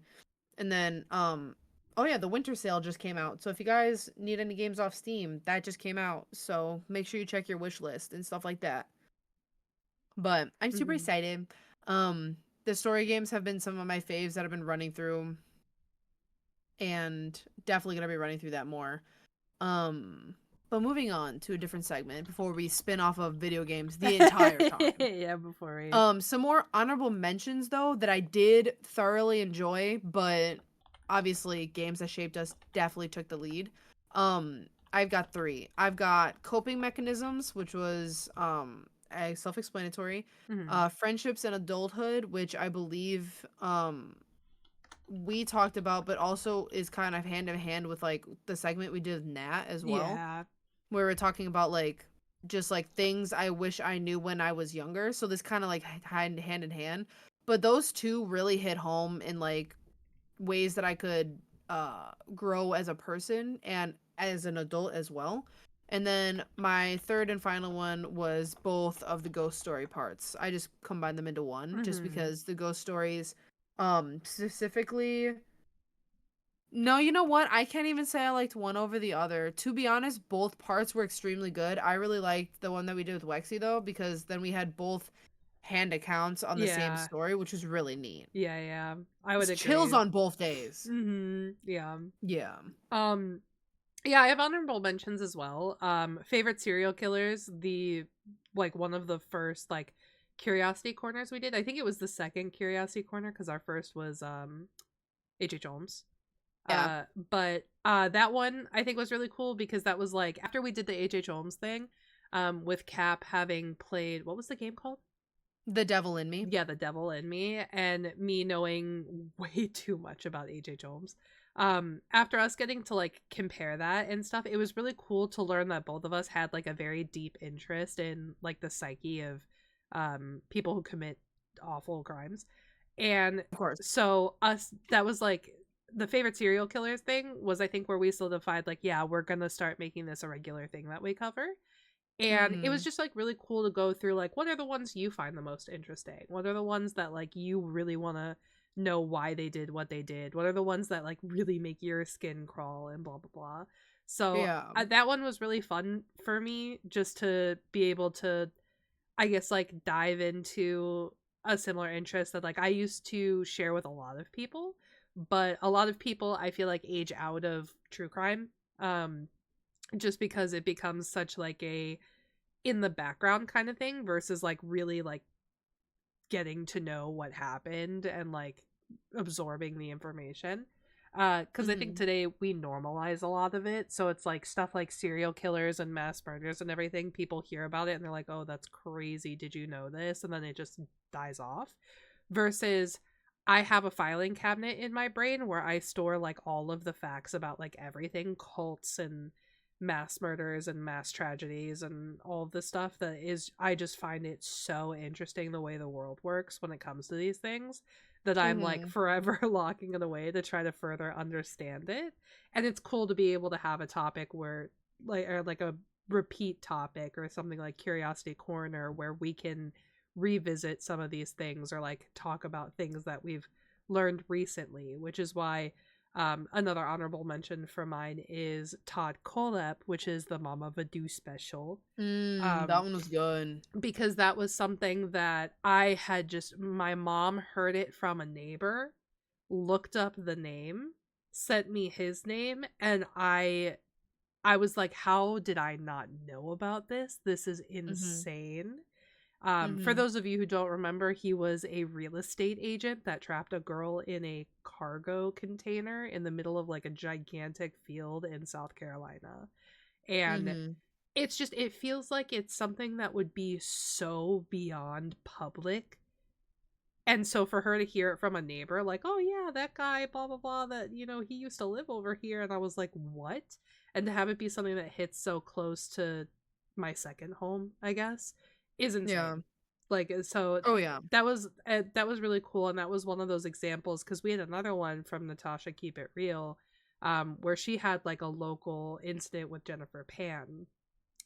And then, oh yeah, the winter sale just came out. So if you guys need any games off Steam, that just came out. So make sure you check your wish list and stuff like that. But I'm super Hmm. excited. The story games have been some of my faves that I've been running through, and definitely gonna be running through that more. Um, but moving on to a different segment before we spin off of video games the entire time. Yeah, before we. Some more honorable mentions though that I did thoroughly enjoy, but obviously games that shaped us definitely took the lead. I've got 3. I've got coping mechanisms, which was self-explanatory. Mhm. Friendships and adulthood, which I believe we talked about, but also is kind of hand in hand with like the segment we did with Nat as well, Yeah. where we're talking about like just like things I wish I knew when I was younger. So this kind of like hand in hand. But those 2 really hit home in like ways that I could grow as a person and as an adult as well. And then my third and final one was both of the ghost story parts. I just combined them into one just Mhm. because the ghost stories specifically No, you know what? I can't even say I liked one over the other. To be honest, both parts were extremely good. I really liked the one that we did with Wexy though, because then we had both hand accounts on the same Yeah. story, which was really neat. Yeah, yeah. I would It's chills agree. on both days. Yeah. Yeah. Um yeah, I have honorable mentions as well. Favorite serial killers, the like one of the first like curiosity corners we did. I think it was the second curiosity corner because our first was H.H. Holmes. Yeah. But that one I think was really cool because that was like after we did the H.H. Holmes thing, with Cap having played what was the game called? The Devil in Me. Yeah, The Devil in Me, and me knowing way too much about H.H. Holmes. After us getting to like compare that and stuff, it was really cool to learn that both of us had like a very deep interest in like the psyche of people who commit awful crimes. And Of course. so us that was like the favorite serial killers thing was I think where we solidified like yeah, we're going to start making this a regular thing that we cover. And it was Mhm. just like really cool to go through like what are the ones you find the most interesting? What are the ones that like you really want to know why they did what they did? What are the ones that like really make your skin crawl and blah blah blah. So Yeah. that one was really fun for me just to be able to I guess like dive into a similar interest that like I used to share with a lot of people, but a lot of people I feel like age out of true crime just because it becomes such like a in the background kind of thing versus like really like getting to know what happened and like absorbing the information because I think Mhm. today we normalize a lot of it, so it's like stuff like serial killers and mass murders and everything, people hear about it and they're like, oh, that's crazy, did you know this, and then it just dies off versus I have a filing cabinet in my brain where I store like all of the facts about like everything, cults and mass murders and mass tragedies and all of this stuff that is I just find it so interesting the way the world works when it comes to these things that I'm like Mhm. forever locking it away to try to further understand it. And it's cool to be able to have a topic where like or like a repeat topic or something like Curiosity Corner where we can revisit some of these things or like talk about things that we've learned recently, which is why another honorable mention for mine is Todd Kollep, which is the Mama Vadu special. That Um, one was good. because that was something that I had just, my mom heard it from a neighbor, looked up the name, sent me his name, and I was like, how did I not know about this? This is Mhm. insane. For Mhm. those of you who don't remember, he was a real estate agent that trapped a girl in a cargo container in the middle of like a gigantic field in South Carolina. And Mhm. it's just, it feels like it's something that would be so beyond public. And so for her to hear it from a neighbor, like, oh yeah, that guy, blah, blah, blah, that, you know, he used to live over here. And I was like, what? And to have it be something that hits so close to my second home, I guess, is Yeah. insane. Like so Oh yeah. that was really cool, and that was one of those examples because we had another one from Natasha Keep It Real, where she had like a local incident with Jennifer Pan,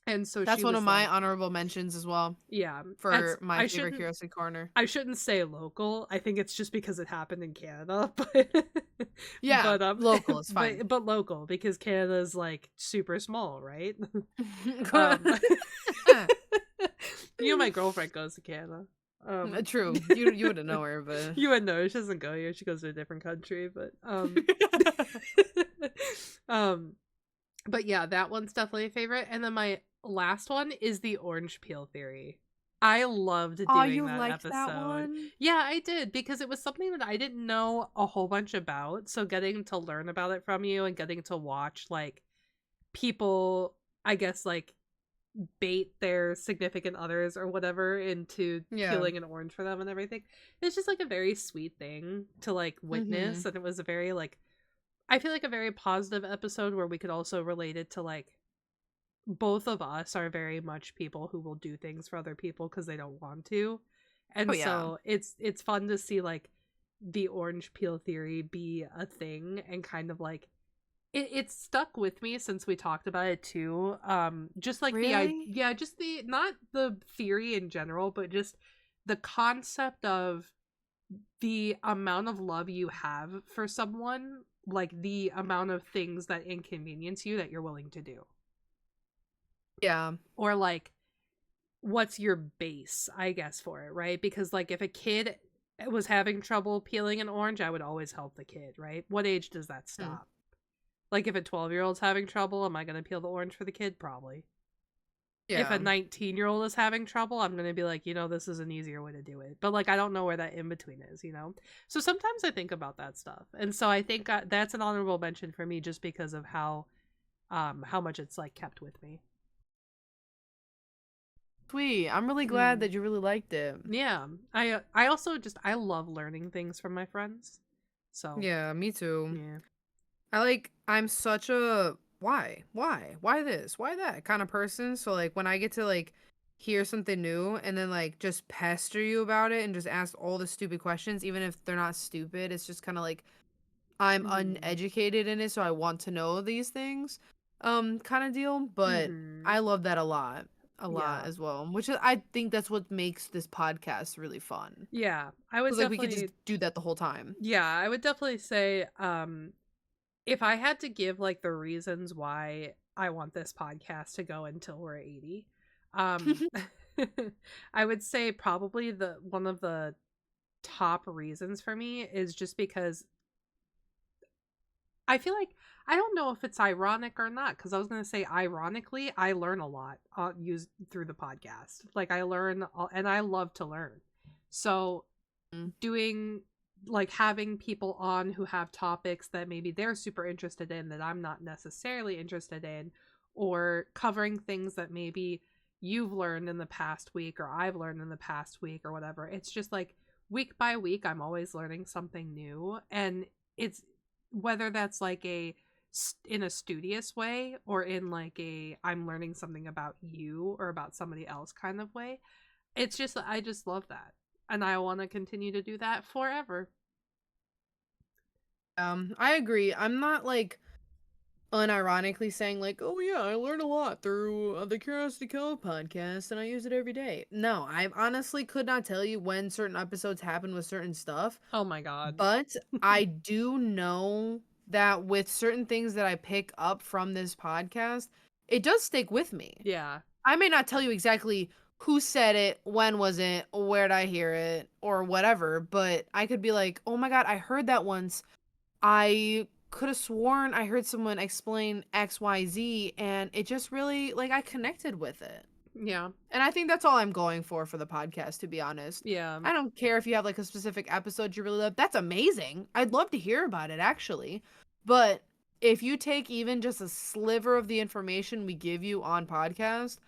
and so That's she one of was my like, honorable mentions as well yeah, for my favorite Curiosity Corner. I shouldn't say local. I think it's just because it happened in Canada, but Yeah, local is fine. but local because Canada is like super small, right? um you know my girlfriend goes to Canada. True. You wouldn't know her, but you would know she doesn't go here. She goes to a different country, but um but yeah, that one's definitely a favorite. And then my last one is the orange peel theory. I loved Oh, doing you that liked that episode. one? Yeah, I did because it was something that I didn't know a whole bunch about. So getting to learn about it from you and getting to watch like people, I guess like bait their significant others or whatever into Yeah. peeling an orange for them and everything. It's just like a very sweet thing to like witness, Mhm. and it was a very like I feel like a very positive episode where we could also relate it to like both of us are very much people who will do things for other people because they don't want to. Oh And yeah. so it's fun to see like the orange peel theory be a thing and kind of like it's stuck with me since we talked about it too. Just like Really? yeah, just the not the theory in general, but just the concept of the amount of love you have for someone like the amount of things that inconvenience you that you're willing to do. Yeah. Or like what's your base, I guess, for it, right? Because like if a kid was having trouble peeling an orange, I would always help the kid, right? What age does that Hmm. stop? Like if a 12-year-old's having trouble, am I going to peel the orange for the kid? Probably. If a Yeah. 19-year-old is having trouble, I'm going to be like, this is an easier way to do it. But like I don't know where that in between is. So sometimes I think about that stuff. And so I think that's an honorable mention for me just because of how much it's like kept with me. Sweet. I'm really glad Mm. that you really liked it. Yeah. I also just I love learning things from my friends. So, Yeah, me too. yeah. I'm such a why this, why that kind of person. So like when I get to like hear something new and then like just pester you about it and just ask all the stupid questions, even if they're not stupid, it's just kind of like I'm Mhm. uneducated in it, so I want to know these things, kind of deal. But Mhm. I love that a lot Yeah. as well, which is, I think that's what makes this podcast really fun. Yeah. I would Cause like we could just definitely do that the whole time. Yeah, I would definitely say if I had to give like the reasons why I want this podcast to go until we're 80, um I would say probably the one of the top reasons for me is just because I feel like I don't know if it's ironic or not because I was going to say ironically I learn a lot use through the podcast. Like I learn and I love to learn. So Mm. doing like having people on who have topics that maybe they're super interested in that I'm not necessarily interested in, or covering things that maybe you've learned in the past week or I've learned in the past week or whatever. It's just like week by week I'm always learning something new, and it's whether that's like in a studious way or in like a I'm learning something about you or about somebody else kind of way. It's just I just love that. And I want to continue to do that forever. I agree. I'm not like unironically saying like, "Oh yeah, I learned a lot through the Curiosity Cove podcast and I use it every day." No, I honestly could not tell you when certain episodes happen with certain stuff, Oh my god. but I do know that with certain things that I pick up from this podcast, it does stick with me. Yeah. I may not tell you exactly who said it, when was it, where did I hear it, or whatever, but I could be like, "Oh my god, I heard that once. I could have sworn I heard someone explain XYZ and it just really like I connected with it." Yeah. And I think that's all I'm going for the podcast, to be honest. Yeah. I don't care if you have like a specific episode you really love. That's amazing. I'd love to hear about it actually. But if you take even just a sliver of the information we give you on podcast,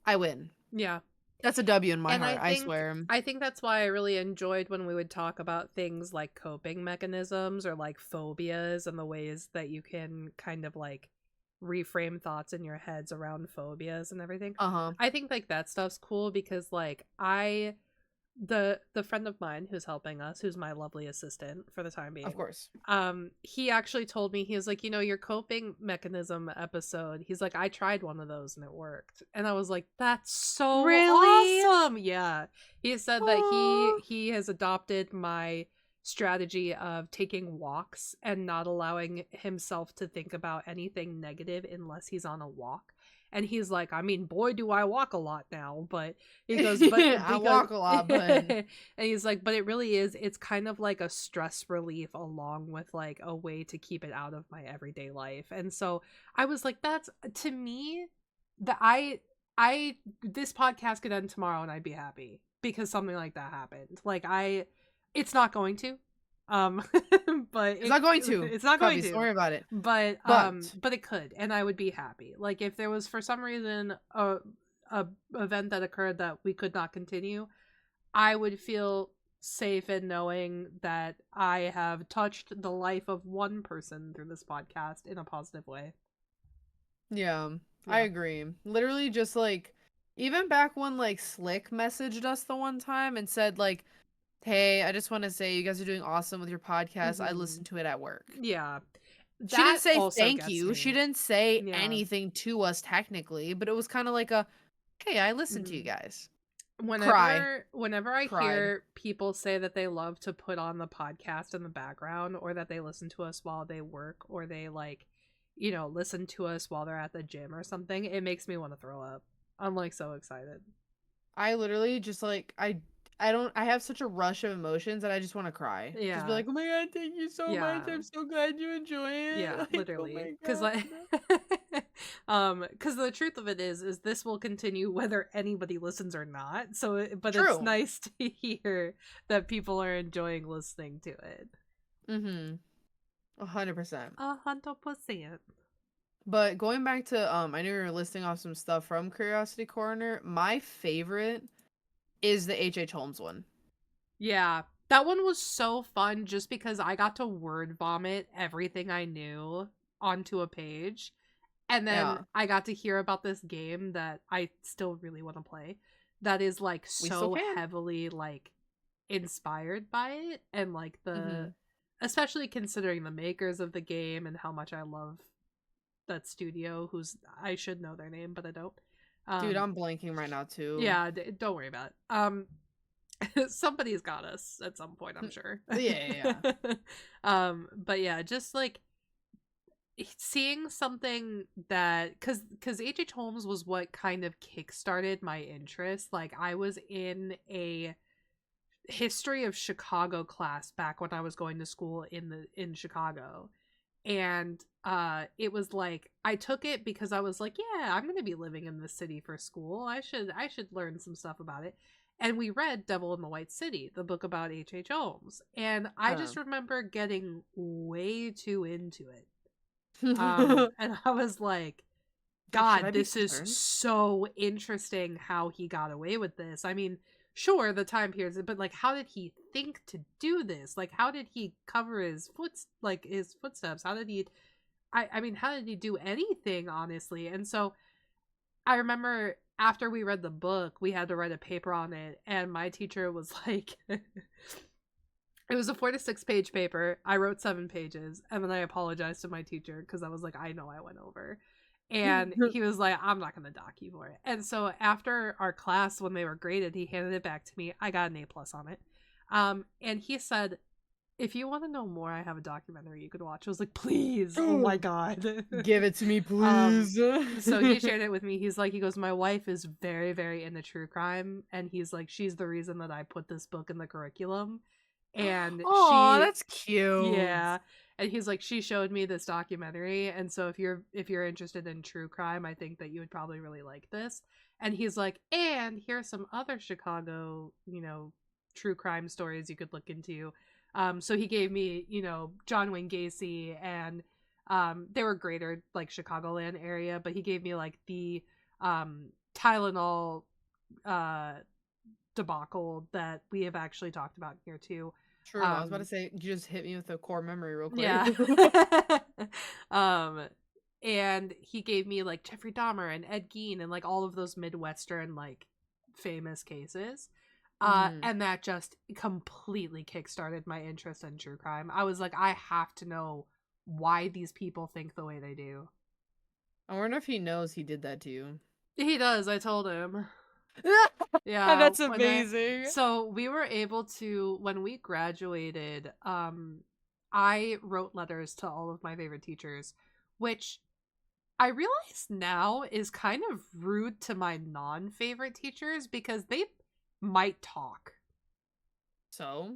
I win. Yeah. That's a W in my And heart, I swear. I think that's why I really enjoyed when we would talk about things like coping mechanisms or like phobias and the ways that you can kind of like reframe thoughts in your heads around phobias and everything. Uh-huh. I think like that stuff's cool because like the friend of mine who's helping us, who's my lovely assistant for the time Of being, course. he actually told me, he was like, your coping mechanism episode, he's like, I tried one of those and it worked. And I was like, that's so Really? awesome. Yeah. He said that Aw. he has adopted my strategy of taking walks and not allowing himself to think about anything negative unless he's on a walk. And he's like, I mean, boy, do I walk a lot now. But he goes, but I because, walk a lot, but and he's like, but it really is, it's kind of like a stress relief along with like a way to keep it out of my everyday life. And so I was like, that's to me, that this podcast could end tomorrow and I'd be happy because something like that happened. Like it's not going to. Um, but it's not going to. it's not going Cubbies, don't to. worry about it. But But but it could, and I would be happy. Like if there was for some reason a event that occurred that we could not continue, I would feel safe in knowing that I have touched the life of one person through this podcast in a positive way. yeah, I Yeah. agree. Literally just like even back when like Slick messaged us the one time and said like, "Hey, I just want to say you guys are doing awesome with your podcast. I Hmm. listened to it at work." Yeah. She didn't That say also thank gets you. She me. didn't say Yeah. anything to us technically, but it was kind of like a, "Hey, I listened to you Hmm. guys." Cry. Whenever I Cried. hear people say that they love to put on the podcast in the background, or that they listen to us while they work, or they like, listen to us while they're at the gym or something, it makes me want to throw up. I'm like so excited. I literally just like I have such a rush of emotions that I just want to cry. Just be Yeah. like, "Oh my god, thank you so much. Yeah. I'm so glad you enjoy it." Yeah, Like, "Oh literally. my Cause god." like cause the truth of it is this will continue whether anybody listens or not. But it's True. nice to hear that people are enjoying listening to it. Mhm. 100%. 100%. But going back to I know you were listing off some stuff from Curiosity Corner. My favorite is the H. Holmes one. Yeah. That one was so fun just because I got to word vomit everything I knew onto a page. And then Yeah. I got to hear about this game that I still really want to play that is like We still so can. heavily like inspired by it, and like the Mhm. especially considering the makers of the game and how much I love that studio, who's I should know their name but I don't. Dude, Um I'm blanking right now too. yeah, don't worry about it. Somebody's got us at some point, I'm sure. Yeah. But yeah, just like seeing something that because H. Holmes was what kind of kickstarted my interest. Like I was in a history of Chicago class back when I was going to school in Chicago. And it was like I took it because I was like, yeah, I'm going to be living in this city for school. I should learn some stuff about it. And we read Devil in the White City, the book about H. Holmes. And I just remember getting way too into it. And I was like, Like, should I God, be this is concerned? so interesting how he got away with this. I mean, sure, the time periods, but like, how did he think to do this? Like, how did he cover his footsteps? How did he? I mean, how did he do anything, honestly? And so I remember after we read the book, we had to write a paper on it, and my teacher was like, it was a 4 to 6 page paper. I wrote 7 pages, and then I apologized to my teacher because I was like, I know I went over. And he was like, I'm not going to dock you for it. And so after our class, when they were graded, he handed it back to me. I got an A+ on it. And he said, if you want to know more, I have a documentary you could watch. I was like, please. Oh my God. Give it to me, um, please. so he shared it with me. He goes, my wife is very, very into true crime. And he's like, she's the reason that I put this book in the curriculum. And Aw, that's cute. yeah, and he's like, she showed me this documentary, and so if you're interested in true crime, I think that you would probably really like this. And he's like, and here's some other Chicago, true crime stories you could look into. So he gave me, John Wayne Gacy, and they were greater like Chicagoland area, but he gave me like the Tylenol uh debacle that we have actually talked about here too. True. I was about to um say, you just hit me with a core memory real quick. yeah. um and he gave me like Jeffrey Dahmer and Ed Gein and like all of those Midwestern like famous cases. Mhm. And that just completely kickstarted my interest in true crime. I was like, I have to know why these people think the way they do. I wonder if he knows he did that to you. He does, I told him. Yeah, That's amazing. so we were able to, when we graduated, I wrote letters to all of my favorite teachers, which I realize now is kind of rude to my non-favorite teachers because they might talk. So,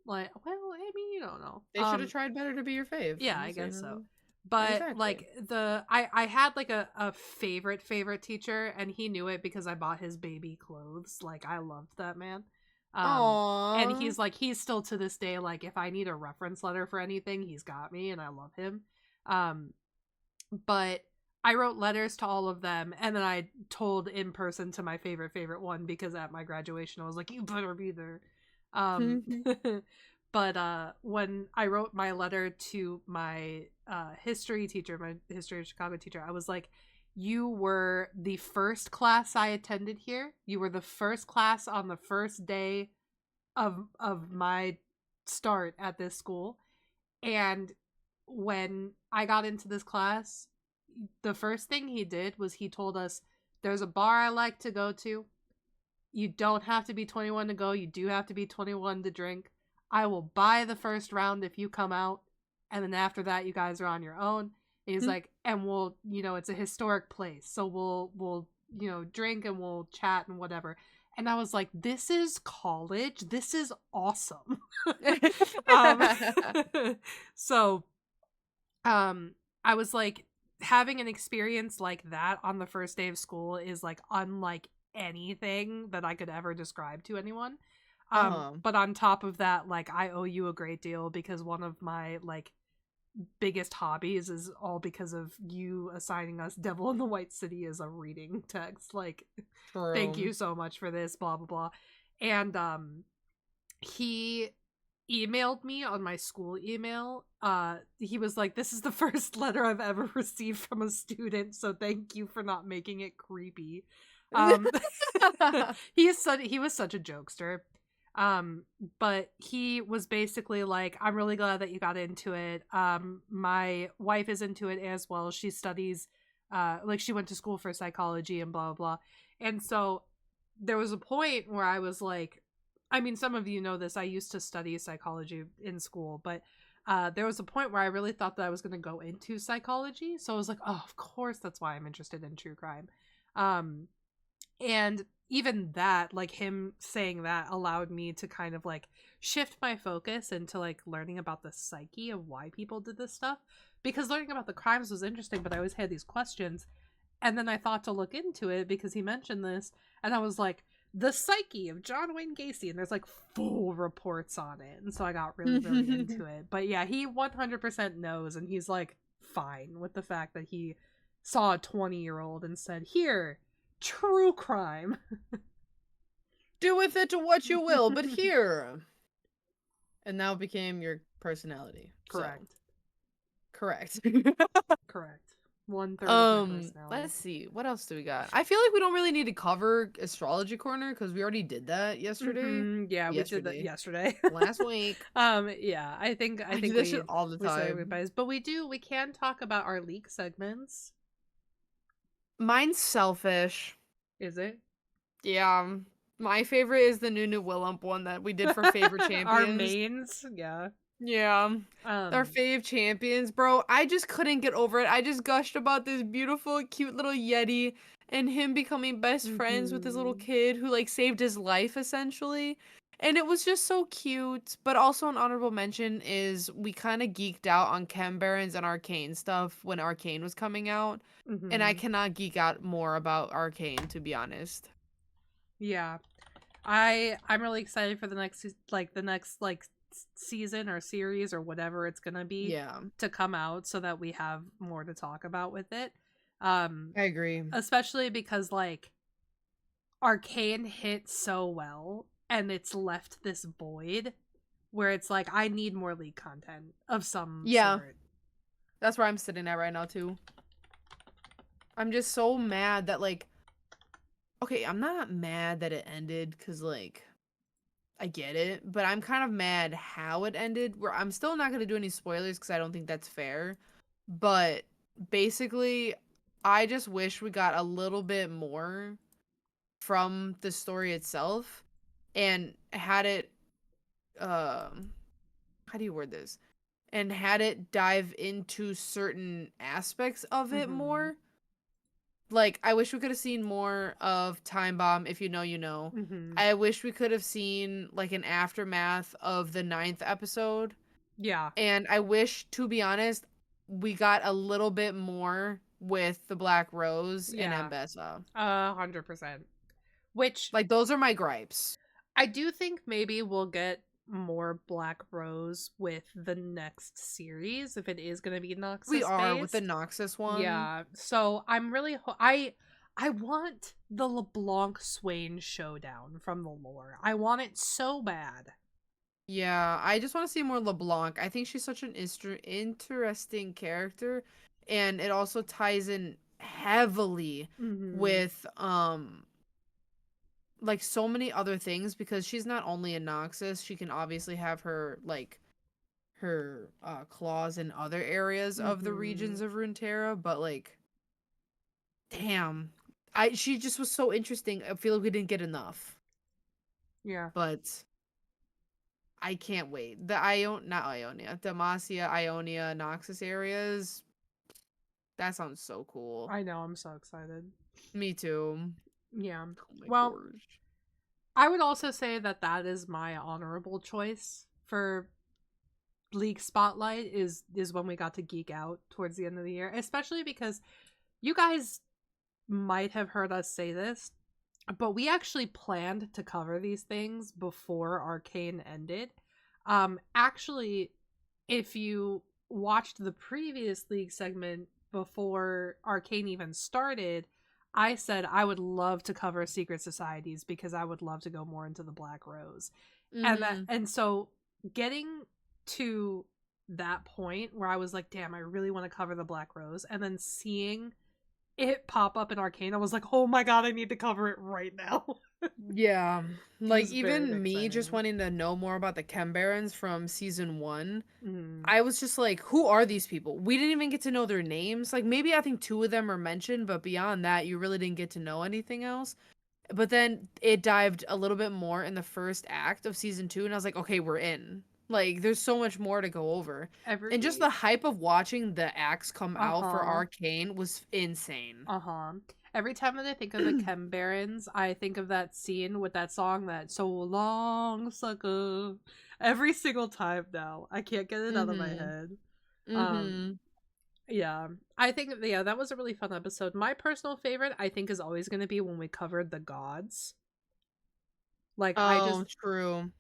Like, well, I mean, you don't know. they should have tried better to be your fave. Yeah, I'm I just guess saying. so. But Exactly. like I had like a favorite teacher, and he knew it because I bought his baby clothes. Like I loved that man. And Aw. he's still to this day, like if I need a reference letter for anything, he's got me, and I love him. Um but I wrote letters to all of them, and then I told in person to my favorite one, because at my graduation I was like, you better be there. Um but when I wrote my letter to my history teacher, my history of Chicago teacher, I was like, you were the first class I attended here. You were the first class on the first day of my start at this school. And when I got into this class, the first thing he did was he told us, there's a bar I like to go to. You don't have to be 21 to go. You do have to be 21 to drink. I will buy the first round if you come out. And then after that, you guys are on your own. And he's like, and we'll, it's a historic place. So we'll, drink and we'll chat and whatever. And I was like, this is college. This is awesome. um, so, I was like, having an experience like that on the first day of school is like unlike anything that I could ever describe to anyone. But on top of that, like, I owe you a great deal because one of my like biggest hobbies is all because of you assigning us Devil in the White City as a reading text. Like, thank you so much for this, blah blah blah. And he emailed me on my school email. He was like, this is the first letter I've ever received from a student, so thank you for not making it creepy. He was such a jokester. But he was basically like, I'm really glad that you got into it. My wife is into it as well. She studies, like, she went to school for psychology and blah, blah, blah. And so there was a point where I was like, I mean, some of you know this, I used to study psychology in school, but there was a point where I really thought that I was going to go into psychology. So I was like, oh, of course, that's why I'm interested in true crime. And even that, like, him saying that allowed me to kind of like shift my focus into like learning about the psyche of why people did this stuff, because learning about the crimes was interesting, but I always had these questions. And then I thought to look into it because he mentioned this, and I was like, the psyche of John Wayne Gacy, and there's like full reports on it, and so I got really into it. But yeah, he 100% knows, and he's like fine with the fact that he saw a 20-year-old and said, here, true crime. Do with it what you will, but here. And now it became your personality. Correct. So. Correct. Correct. 1/3 of my personality. Let's see. What else do we got? I feel like we don't really need to cover Astrology Corner because we already did that yesterday. Mm-hmm. Yeah, we did that yesterday. Last week. Yeah, I think I do this shit all the time. But we can talk about our leak segments. Mine's selfish. Is it? Yeah. My favorite is the Nunu Willump one that we did for favorite champions. Our mains, yeah. Yeah. Our fave champions, bro. I just couldn't get over it. I just gushed about this beautiful, cute little Yeti and him becoming best friends with this little kid who like saved his life essentially. And it was just so cute. But also an honorable mention is we kind of geeked out on Chem Barons and Arcane stuff when Arcane was coming out. And I cannot geek out more about Arcane, to be honest. Yeah. I'm really excited for the next season or series or whatever it's gonna be to come out so that we have more to talk about with it. I agree. Especially because like Arcane hit so well and it's left this void where it's like I need more League content of some sort. That's where I'm sitting at right now too. I'm just so mad that like, okay, I'm not mad that it ended because like I get it, but I'm kind of mad how it ended. Where I'm still not going to do any spoilers because I don't think that's fair. But basically, I just wish we got a little bit more from the story itself and had it, how do you word this? And had it dive into certain aspects of it more. Like, I wish we could have seen more of Time Bomb, if you know, you know. I wish we could have seen, like, an aftermath of the 9th episode. Yeah. And I wish, to be honest, we got a little bit more with the Black Rose and Mbessa. 100%. Which... like, those are my gripes. I do think maybe we'll get more Black Rose with the next series if it is going to be Noxus we are with the Noxus one. Yeah, so I'm really I want the LeBlanc Swain showdown from the lore. I want it so bad. Yeah, I just want to see more LeBlanc. I think she's such an interesting character, and it also ties in heavily with like so many other things because she's not only a Noxus, she can obviously have her like her claws in other areas of the regions of Runeterra, but like damn, she just was so interesting. I feel like we didn't get enough. Yeah. But I can't wait. Not Ionia, Demacia, Ionia, Noxus areas. That sounds so cool. I know, I'm so excited. Me too. Yeah. Oh my Well, gosh. I would also say that that is my honorable choice for League Spotlight is when we got to geek out towards the end of the year, especially because you guys might have heard us say this, but we actually planned to cover these things before Arcane ended. Actually, if you watched the previous League segment before Arcane even started, I said I would love to cover secret societies because I would love to go more into the Black Rose. Mm-hmm. And so getting to that point where I was like, damn, I really want to cover the Black Rose, and then seeing it pop up in Arcane, I was like, oh my god, I need to cover it right now. Yeah. It Like was very even me just exciting. wanting to know more about the Chem Barons from season 1. Mm. I was just like, who are these people? We didn't even get to know their names. Like maybe I think 2 of them are mentioned, but beyond that, you really didn't get to know anything else. But then it dived a little bit more in the first act of season 2, and I was like, okay, we're in. Like there's so much more to go over. And just Every the hype of watching the acts come out for uh-huh. Arcane was insane. Uh-huh. Every time that I think of the Chem Barons, I think of that scene with that song, that "So Long Sucker." Every single time now. I can't get it out of my Mhm. head. Um, Mhm. yeah. I think, yeah, that was a really fun episode. My personal favorite, I think, is always going to be when we covered the gods. Like, I Oh, just, true.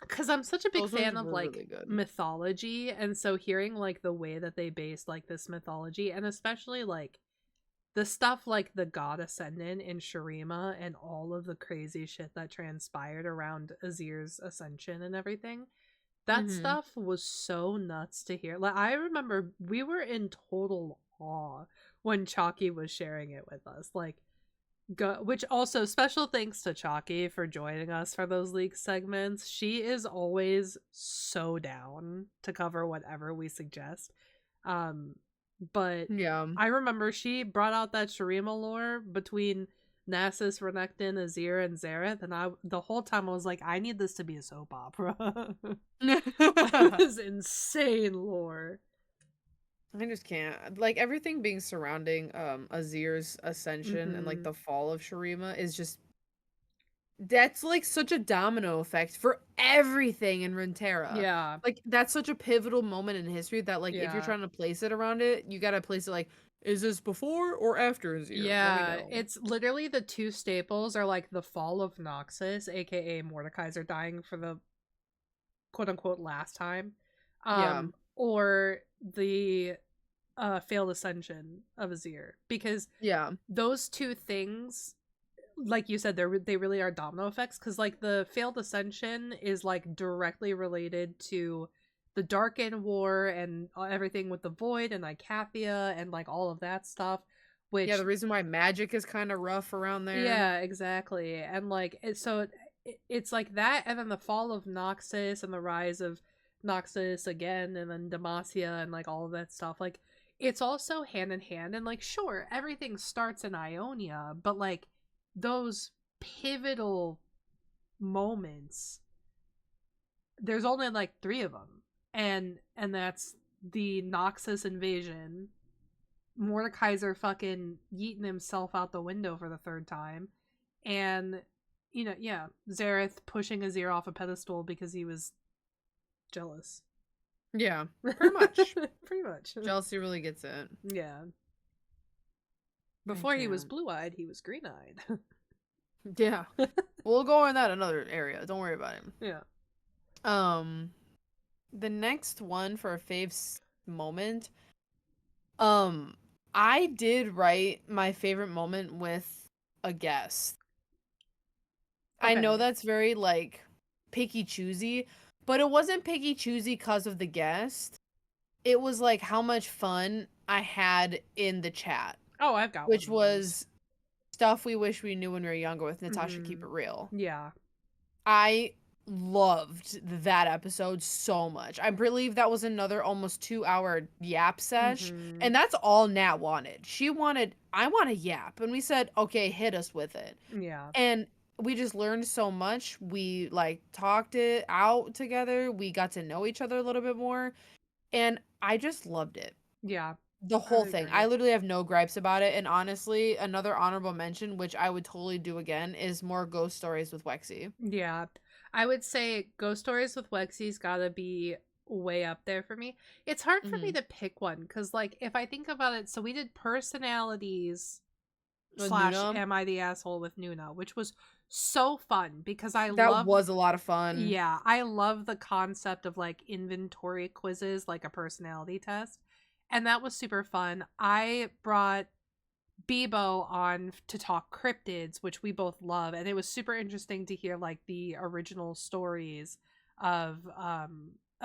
because I'm such a big Those ones fan of were like really good. mythology, and so hearing like the way that they based like this mythology, and especially like the stuff like the god ascendant in Shurima and all of the crazy shit that transpired around Azir's ascension and everything. That Mhm. stuff was so nuts to hear. Like, I remember we were in total awe when Chalky was sharing it with us. Like, which also, special thanks to Chalky for joining us for those leak segments. She is always so down to cover whatever we suggest. Um, but Yeah. I remember she brought out that Shurima lore between Nasus, Renekton, Azir, and Xerath, and the whole time I was like, I need this to be a soap opera. It was insane lore. I just can't. Like everything being surrounding Azir's ascension and like Mm-hmm. the fall of Shurima is just that's like such a domino effect for everything in Runeterra. Yeah, Like that's such a pivotal moment in history that like if you're yeah. trying to place it around it, you got to place it like is this before or after Azir? Let me Yeah, know. it's literally the two staples are like the fall of Noxus, aka Mordekaiser dying for the quote unquote last time, Yeah. or the failed ascension of Azir. Because Yeah. those two things, like you said, they really are domino effects, because like the failed ascension is like directly related to the Darken War and everything with the Void and Icathia and like all of that stuff, Yeah, which, the reason why magic is kind of rough around there. yeah, exactly. And like it's like that, and then the fall of Noxus and the rise of Noxus again, and then Demacia and like all of that stuff. Like, it's also hand in hand, and like, sure, everything starts in Ionia, but like those pivotal moments, there's only like three of them, and that's the Noxus invasion, Mordekaiser fucking yeeting himself out the window for the third time, and yeah, Zareth pushing Azir off a pedestal because he was jealous. Yeah, pretty much. Pretty much. Jealousy really gets it. Yeah. I Before he was can't. blue-eyed, he was green-eyed. Yeah. We'll go in that another area. Don't worry about him. Yeah. Um, the next one for a moment. Um, I did write my favorite moment with a guest. I know Okay. that's very like picky choosy, but it wasn't picky choosy because of the guest. It was like how much fun I had in the chat, Oh, I've got one which of those. was stuff we wish we knew when we were younger with Natasha Keep Mm-hmm. It Real. Yeah. I loved that episode so much. I believe that was another almost 2 hour yap sesh. Mm-hmm. And that's all Nat wanted. She wanted, I want a yap. And we said, okay, hit us with it. Yeah. And we just learned so much. We like talked it out together. We got to know each other a little bit more, and I just loved it. Yeah, The I whole would thing. agree. I literally have no gripes about it. And honestly, another honorable mention, which I would totally do again, is more ghost stories with Wexy. Yeah. I would say Ghost Stories with Wexi's gotta be way up there for me. It's hard for me Mm-hmm. to pick one because, like, if I think about it, so we did personalities With slash Nuna, Am I the Asshole with Nuna, which was so fun because I that love, was a lot of fun. yeah, I love the concept of like inventory quizzes, like a personality test. And that was super fun. I brought Bebo on to talk cryptids, which we both love, and it was super interesting to hear like the original stories of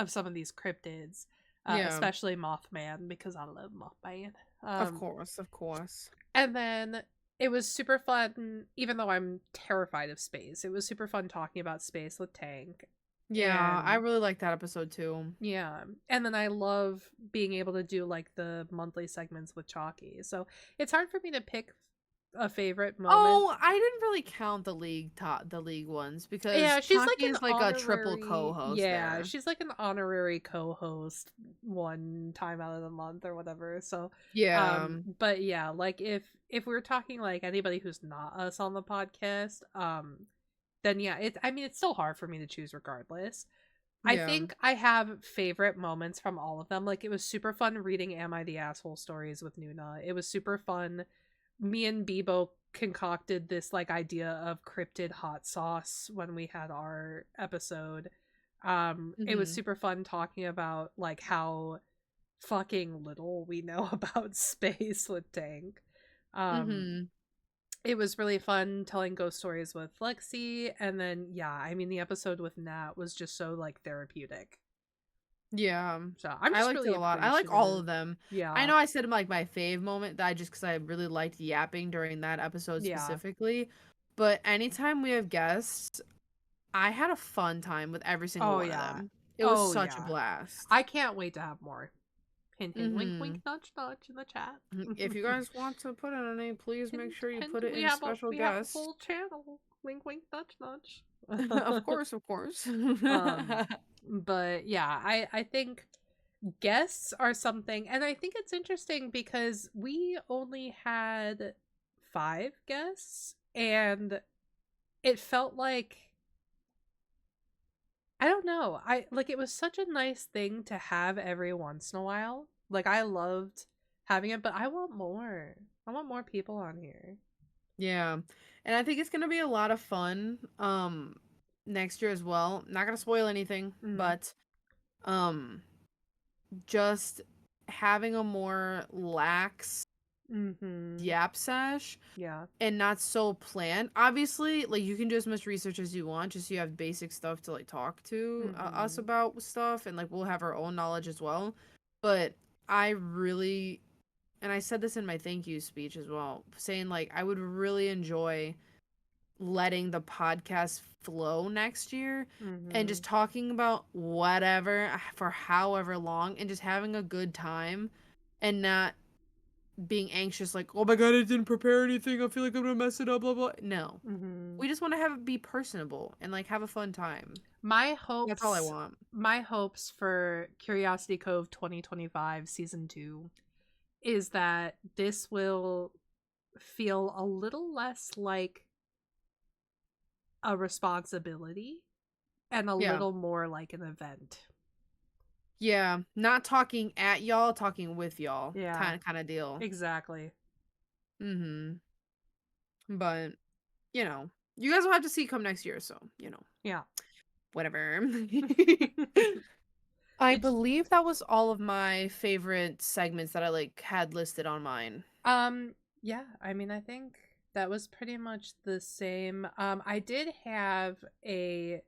some of these cryptids, Yeah, especially Mothman because I love Mothman. of Um, course, of course. and then it was super fun, even though I'm terrified of space. It was super fun talking about space with Tank, Yeah, I and really liked that episode too. yeah, and then I love being able to do like the monthly segments with Chalky. So it's hard for me to pick a favorite moment. Oh, I didn't really count the league ones because Yeah, she's like Chucky an is like a triple honorary, co-host yeah, there. she's like an honorary co-host one time out of the month or whatever. So, Yeah, but yeah, like if we're talking like anybody who's not us on the podcast, then yeah, I mean it's still hard for me to choose regardless. I yeah. think I have favorite moments from all of them. Like it was super fun reading Am I the Asshole stories with Nuna. It was super fun. Me and Bebo concocted this like idea of cryptid hot sauce when we had our episode. It was Mm-hmm. super fun talking about like how fucking little we know about space with Tank. Um Mm-hmm. it was really fun telling ghost stories with Lexi, and then yeah, I mean the episode with Nat was just so like therapeutic. Yeah. So I'm I just liked it really a lot. I like all appreciative. of them. I Yeah. know I said like my fave moment that I just because I really liked yapping during that episode Yeah. specifically. But anytime we have guests, I had a fun time with every single Oh one of yeah. them. It was Oh such a yeah. blast. I can't wait to have more. Hint hint wink Mm-hmm. wink nudge nudge in the chat. If you guys want to put in a name, please make Hint sure you hint put it we in have a special guest. whole channel. Wink wink nudge nudge. Of course, of course. um but yeah, I think guests are something, and I think it's interesting because we only had 5 guests, and it felt like, I don't know, I like, it was such a nice thing to have every once in a while. Like I loved having it, but I want more. I want more people on here. Yeah. And I think it's gonna be a lot of fun next year as well. Not gonna spoil anything, Mm. but um just having a more lax Mhm. yap sesh Yeah. and not so planned. Obviously, like you can do as much research as you want, just so you have basic stuff to like talk to us Mhm. about stuff, and like we'll have our own knowledge as well. But I really, and I said this in my thank you speech as well, saying like I would really enjoy letting the podcast flow next year and just Mhm. talking about whatever for however long and just having a good time and not being anxious like, oh my god, I didn't prepare anything, I feel like I'm gonna mess it up, blah blah. No, Mhm. we just want to have it be personable and like have a fun time. My That's all I hopes want. my hopes for Curiosity Cove 2025 season 2 is that this will feel a little less like a responsibility and a Yeah, little more like an event. yeah, not talking at y'all, talking with y'all, Yeah, kind of deal. exactly. Mm-hmm. But you guys will have to see come next year, so Yeah. whatever. I Did believe that was all of my favorite segments that I like had listed on mine. yeah, I mean I think that was pretty much the same. I did have a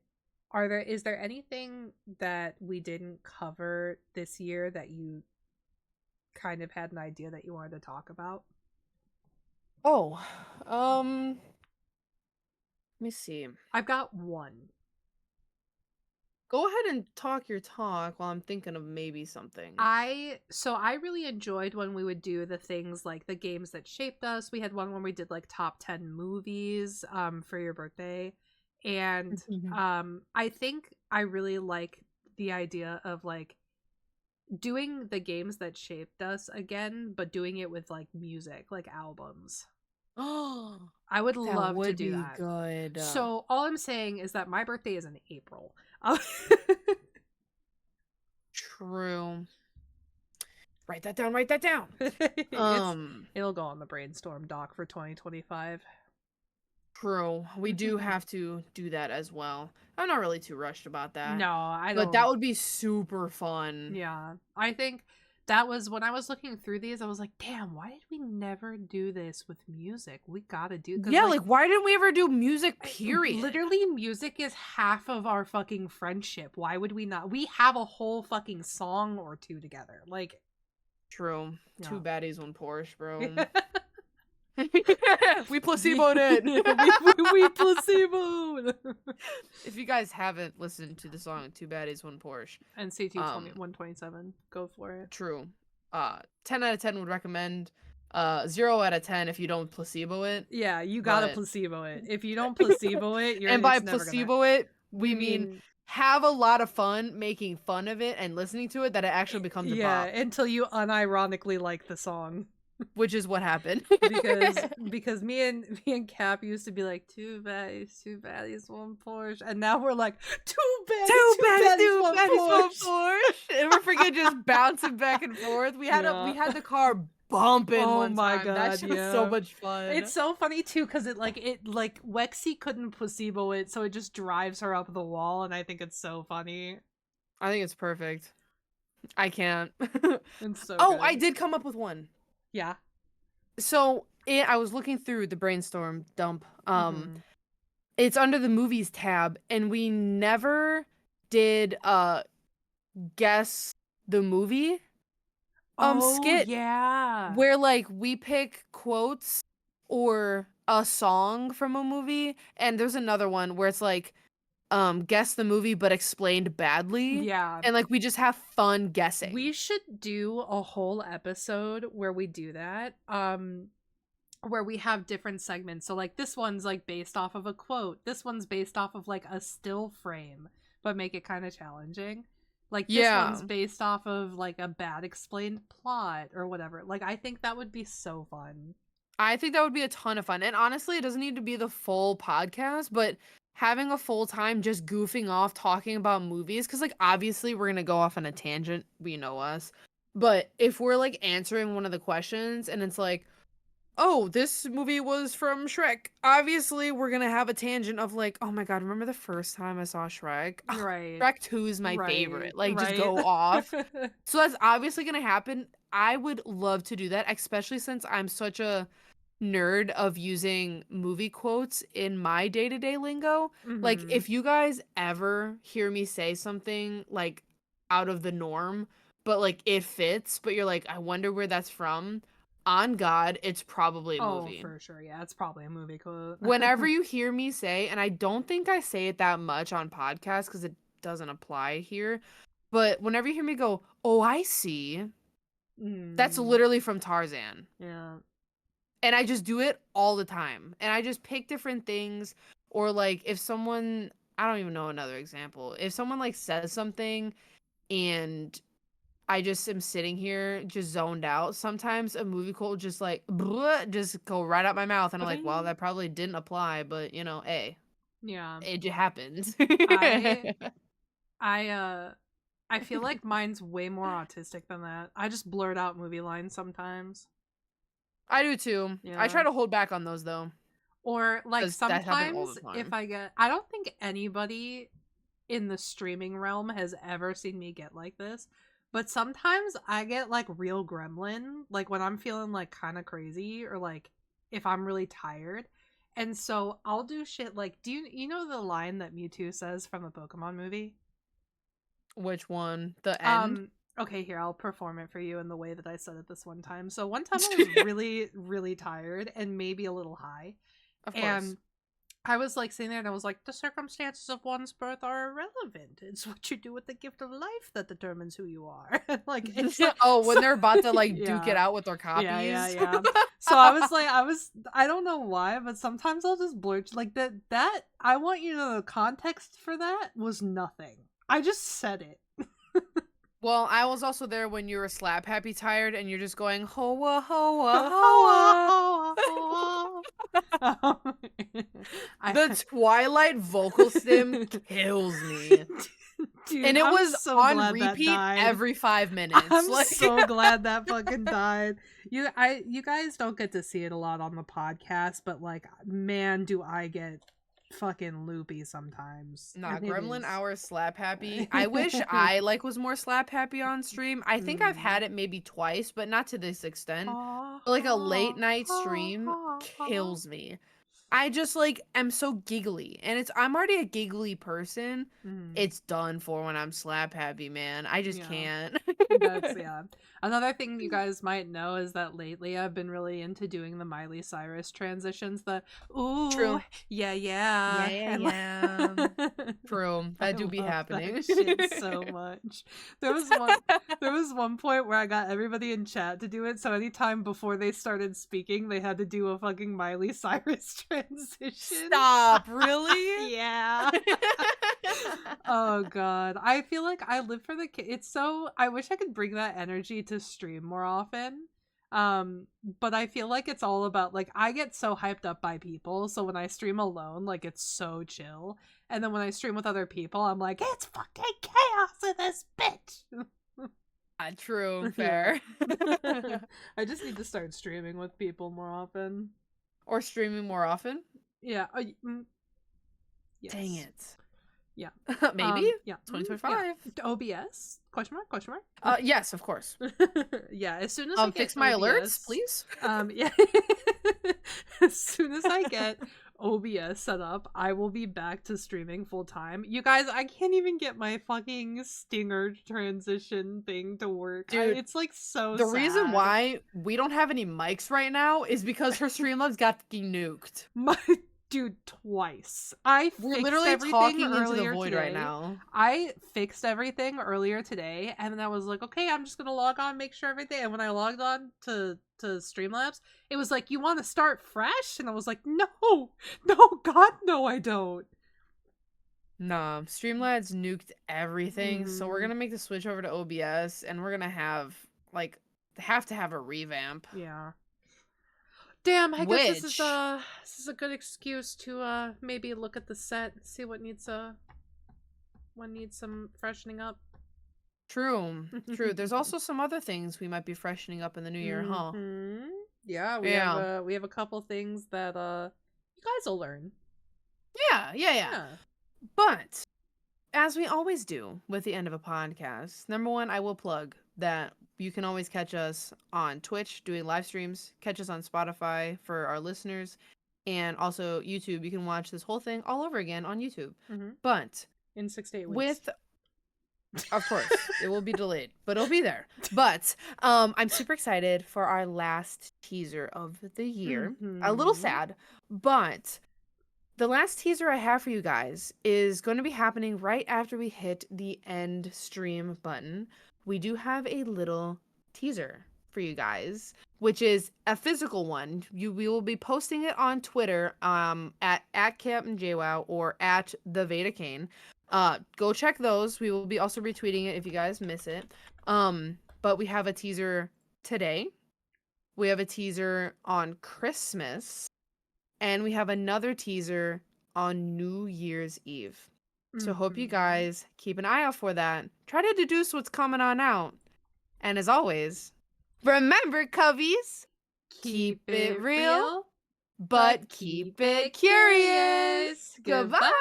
are there is there anything that we didn't cover this year that you kind of had an idea that you wanted to talk about? Oh, let me see. I've got one. Go ahead and talk your talk while I'm thinking of maybe something. I really enjoyed when we would do the things like the games that shaped us. We had one when we did like top 10 movies for your birthday. And Mhm. I think I really like the idea of like doing the games that shaped us again, but doing it with like music, like albums. Oh, I would that love to would do be that. good. So all I'm saying is that my birthday is in April. True. Write that down, write that down. it's Um, it'll go on the brainstorm doc for 2025. True. We do have to do that as well. I'm not really too rushed about that. No, I But that don't. would be super fun. Yeah, I think that was when I was looking through these. I was like, "Damn, why did we never do this with music? We gotta do because Yeah, like like why didn't we ever do music period? literally, music is half of our fucking friendship. Why would we not? We have a whole fucking song or two together. Like, True. Two yeah. baddies, one Porsche, we, bro. We placeboed it. we placebo. If you guys haven't listened to the song Two Baddies, One Porsche, NCT um, 127. Go for it. true. 10 out of 10 would recommend. 0 out of 10 if you don't placebo it. Yeah, you gotta But placebo it. If you don't placebo it, and by it's never gonna. placebo it, We we mean mean, have a lot of fun making fun of it and listening to it that it actually becomes a yeah, bop, until you unironically like the song. which is what happened. Because me and Cap used to be like two baddies, one Porsche, and now we're like Two two baddies, baddies, two one baddies, one Porsche. Porsche, and we're freaking just bouncing back and forth. Yeah. We had the car bumping Oh one my time. That god, shit was so yeah. much fun. It's so funny too because it like Wexy couldn't placebo it, so it just drives her up the wall, and I think it's so funny. I think it's perfect. I can't. It's so Oh, I good. did come up with one. Yeah. So I was looking through the brainstorm dump. Hmm. It's under the movies tab, and we never did guess the movie Oh skit yeah. where like we pick quotes or a song from a movie, and there's another one where it's like guess the movie but explained badly, Yeah. and like we just have fun guessing. We should do a whole episode where we do that. Where we have different segments. So like this one's like based off of a quote. This one's based off of like a still frame, but make it kind of challenging. Like this one's Yeah. based off of like a bad explained plot or whatever. Like I think that would be so fun. I think that would be a ton of fun. And honestly, it doesn't need to be the full podcast, but having a full time just goofing off talking about movies, because like obviously we're gonna go off on a tangent, we know us. But if we're like answering one of the questions and it's like, oh, this movie was from Shrek, obviously we're gonna have a tangent of like, oh my god, remember the first time I saw Shrek? Oh, Right. Shrek 2 is my Right. favorite. Like just Right. go off. So that's obviously gonna happen. I would love to do that, especially since I'm such a nerd of using movie quotes in my day-to-day lingo. Like Hmm. if you guys ever hear me say something like out of the norm, but like it fits, but you're like, I wonder where that's from. On God, it's probably a Oh, movie. for sure. Yeah, it's probably a movie quote. Whenever you hear me say, and I don't think I say it that much on podcasts because it doesn't apply here, but whenever you hear me go, oh, I see, that's Mm, literally from Tarzan. yeah. And I just do it all the time. And I just pick different things. Or like if someone, I don't even know another example. If someone like says something and I just am sitting here just zoned out, sometimes a movie quote will just like just go right out my mouth and I'm like, well, Ba-ding. that probably didn't apply, but you know, hey, Yeah. it just happens. I I I feel like mine's way more autistic than that. I just blurt out movie lines sometimes. I do too. I Yeah. try to hold back on those though, Or like because that happens all sometimes the if time. I don't think anybody in the streaming realm has ever seen me get like this, but sometimes I get like real gremlin, like when I'm feeling like kind of crazy or like if I'm really tired. And so I'll do shit like you know the line that Mewtwo says from the Pokemon movie? Which one? The end? Okay, here, I'll perform it for you in the way that I said it this one time. So one time I was really, really tired and maybe a little high. Of course. And I was like sitting there and I was like, the circumstances of one's birth are irrelevant. It's what you do with the gift of life that determines who you are. Like it's like Oh, when so, they're about to like duke it yeah. out with their Yeah. copies. So I was like, I don't know why, but sometimes I'll just blurt like that I want you to know the context for that was nothing. I just said it. Well, I was also there when you were slap happy tired and you're just going hoa hoa Hoa, hoa. hoa, hoa. The Twilight vocal stim kills me. Dude, And it I'm was so on glad that repeat died. every 5 minutes. I'm Like so glad that fucking died. You guys don't get to see it a lot on the podcast, but like, man, do I get fucking loopy sometimes. nah, And it Gremlin is. Hour slap happy. I wish I like was more slap happy on stream. I think I've Mm. had it maybe twice, but not to this extent. Ha, But, like a late ha, night ha, stream ha, ha. kills me. I just like am so giggly, and I'm already a giggly person. Mm. It's done for when I'm slap happy, man. I just Yeah. can't. That's yeah. Another thing you guys might know is that lately I've been really into doing the Miley Cyrus transitions. The ooh, True. yeah, Yeah, yeah, yeah, and yeah. like, True. I That do be love happening. that shit so much. There was one. There was one point where I got everybody in chat to do it. So anytime before they started speaking, they had to do a fucking Miley Cyrus transition. Stop, really? Yeah. Oh god, I feel like I live for the it's so I wish I could bring that energy to stream more often. But I feel like it's all about like I get so hyped up by people, so when I stream alone, like it's so chill. And then when I stream with other people, I'm like, it's fucking chaos in this bitch. True, Yeah. fair. I just need to start streaming with people more often. Or streaming more often? Yeah. Dang Yes. it. Yeah. Maybe? Yeah. Yeah. 2025. OBS? Question mark? Question mark? Yes, of course. Yeah, as soon as I get Fix my OBS, alerts, please. yeah. As soon as I get OBS set up, I will be back to streaming full time. You guys, I can't even get my fucking Stinger transition thing to work. Dude, It's like so the reason sad. why we don't have any mics right now is because her Streamlabs got fucking nuked. My dude, twice. I We're fixed literally everything talking into the earlier void today. right now. I fixed everything earlier today, and then I was like, okay, I'm just gonna log on, make sure everything. And when I logged on to Streamlabs, it was like, you want to start fresh? And I was like, no, God, no, I don't. Nah, Streamlabs nuked everything, so we're gonna make the switch over to OBS, and we're gonna have to have a revamp. Yeah. Damn, I guess this is Which a good excuse to maybe look at the set, see what needs some freshening up. true. There's also some other things we might be freshening up in the new year, huh? Mhm. Yeah, Yeah. we have a couple things that you guys will learn. Yeah. But as we always do with the end of a podcast, number one, I will plug that you can always catch us on Twitch doing live streams, catch us on Spotify for our listeners, and also YouTube. You can watch this whole thing all over again on YouTube. Mhm. But In 6 to 8 weeks. of course, it will be delayed, but it'll be there. But I'm super excited for our last teaser of the year. A little sad, but the last teaser I have for you guys is going to be happening right after we hit the end stream button. We do have a little teaser for you guys, which is a physical one. We will be posting it on Twitter at CapnJaywow or at TheVedaCain. Go check those. We will be also retweeting it if you guys miss it. But we have a teaser today. We have a teaser on Christmas. And we have another teaser on New Year's Eve. So hope you guys keep an eye out for that. Try to deduce what's coming on out. And as always, remember, Coveys, keep it real, but keep it curious. Goodbye.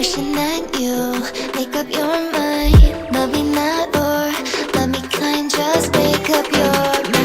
wishing that you make up your mind. Love me not or love me kind, just make up your mind.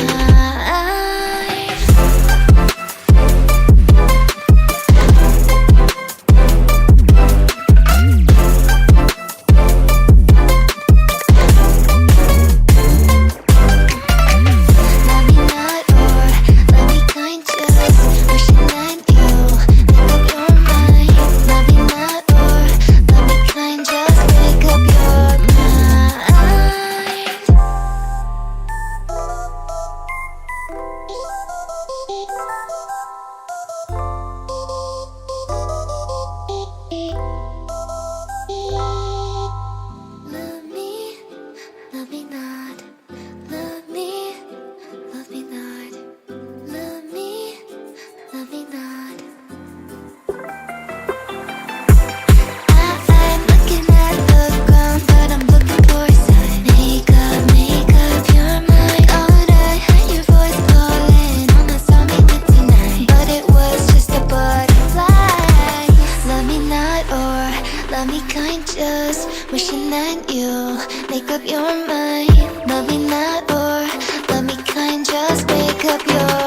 Just wishing that you make up your mind. Love me not or love me kind, just make up your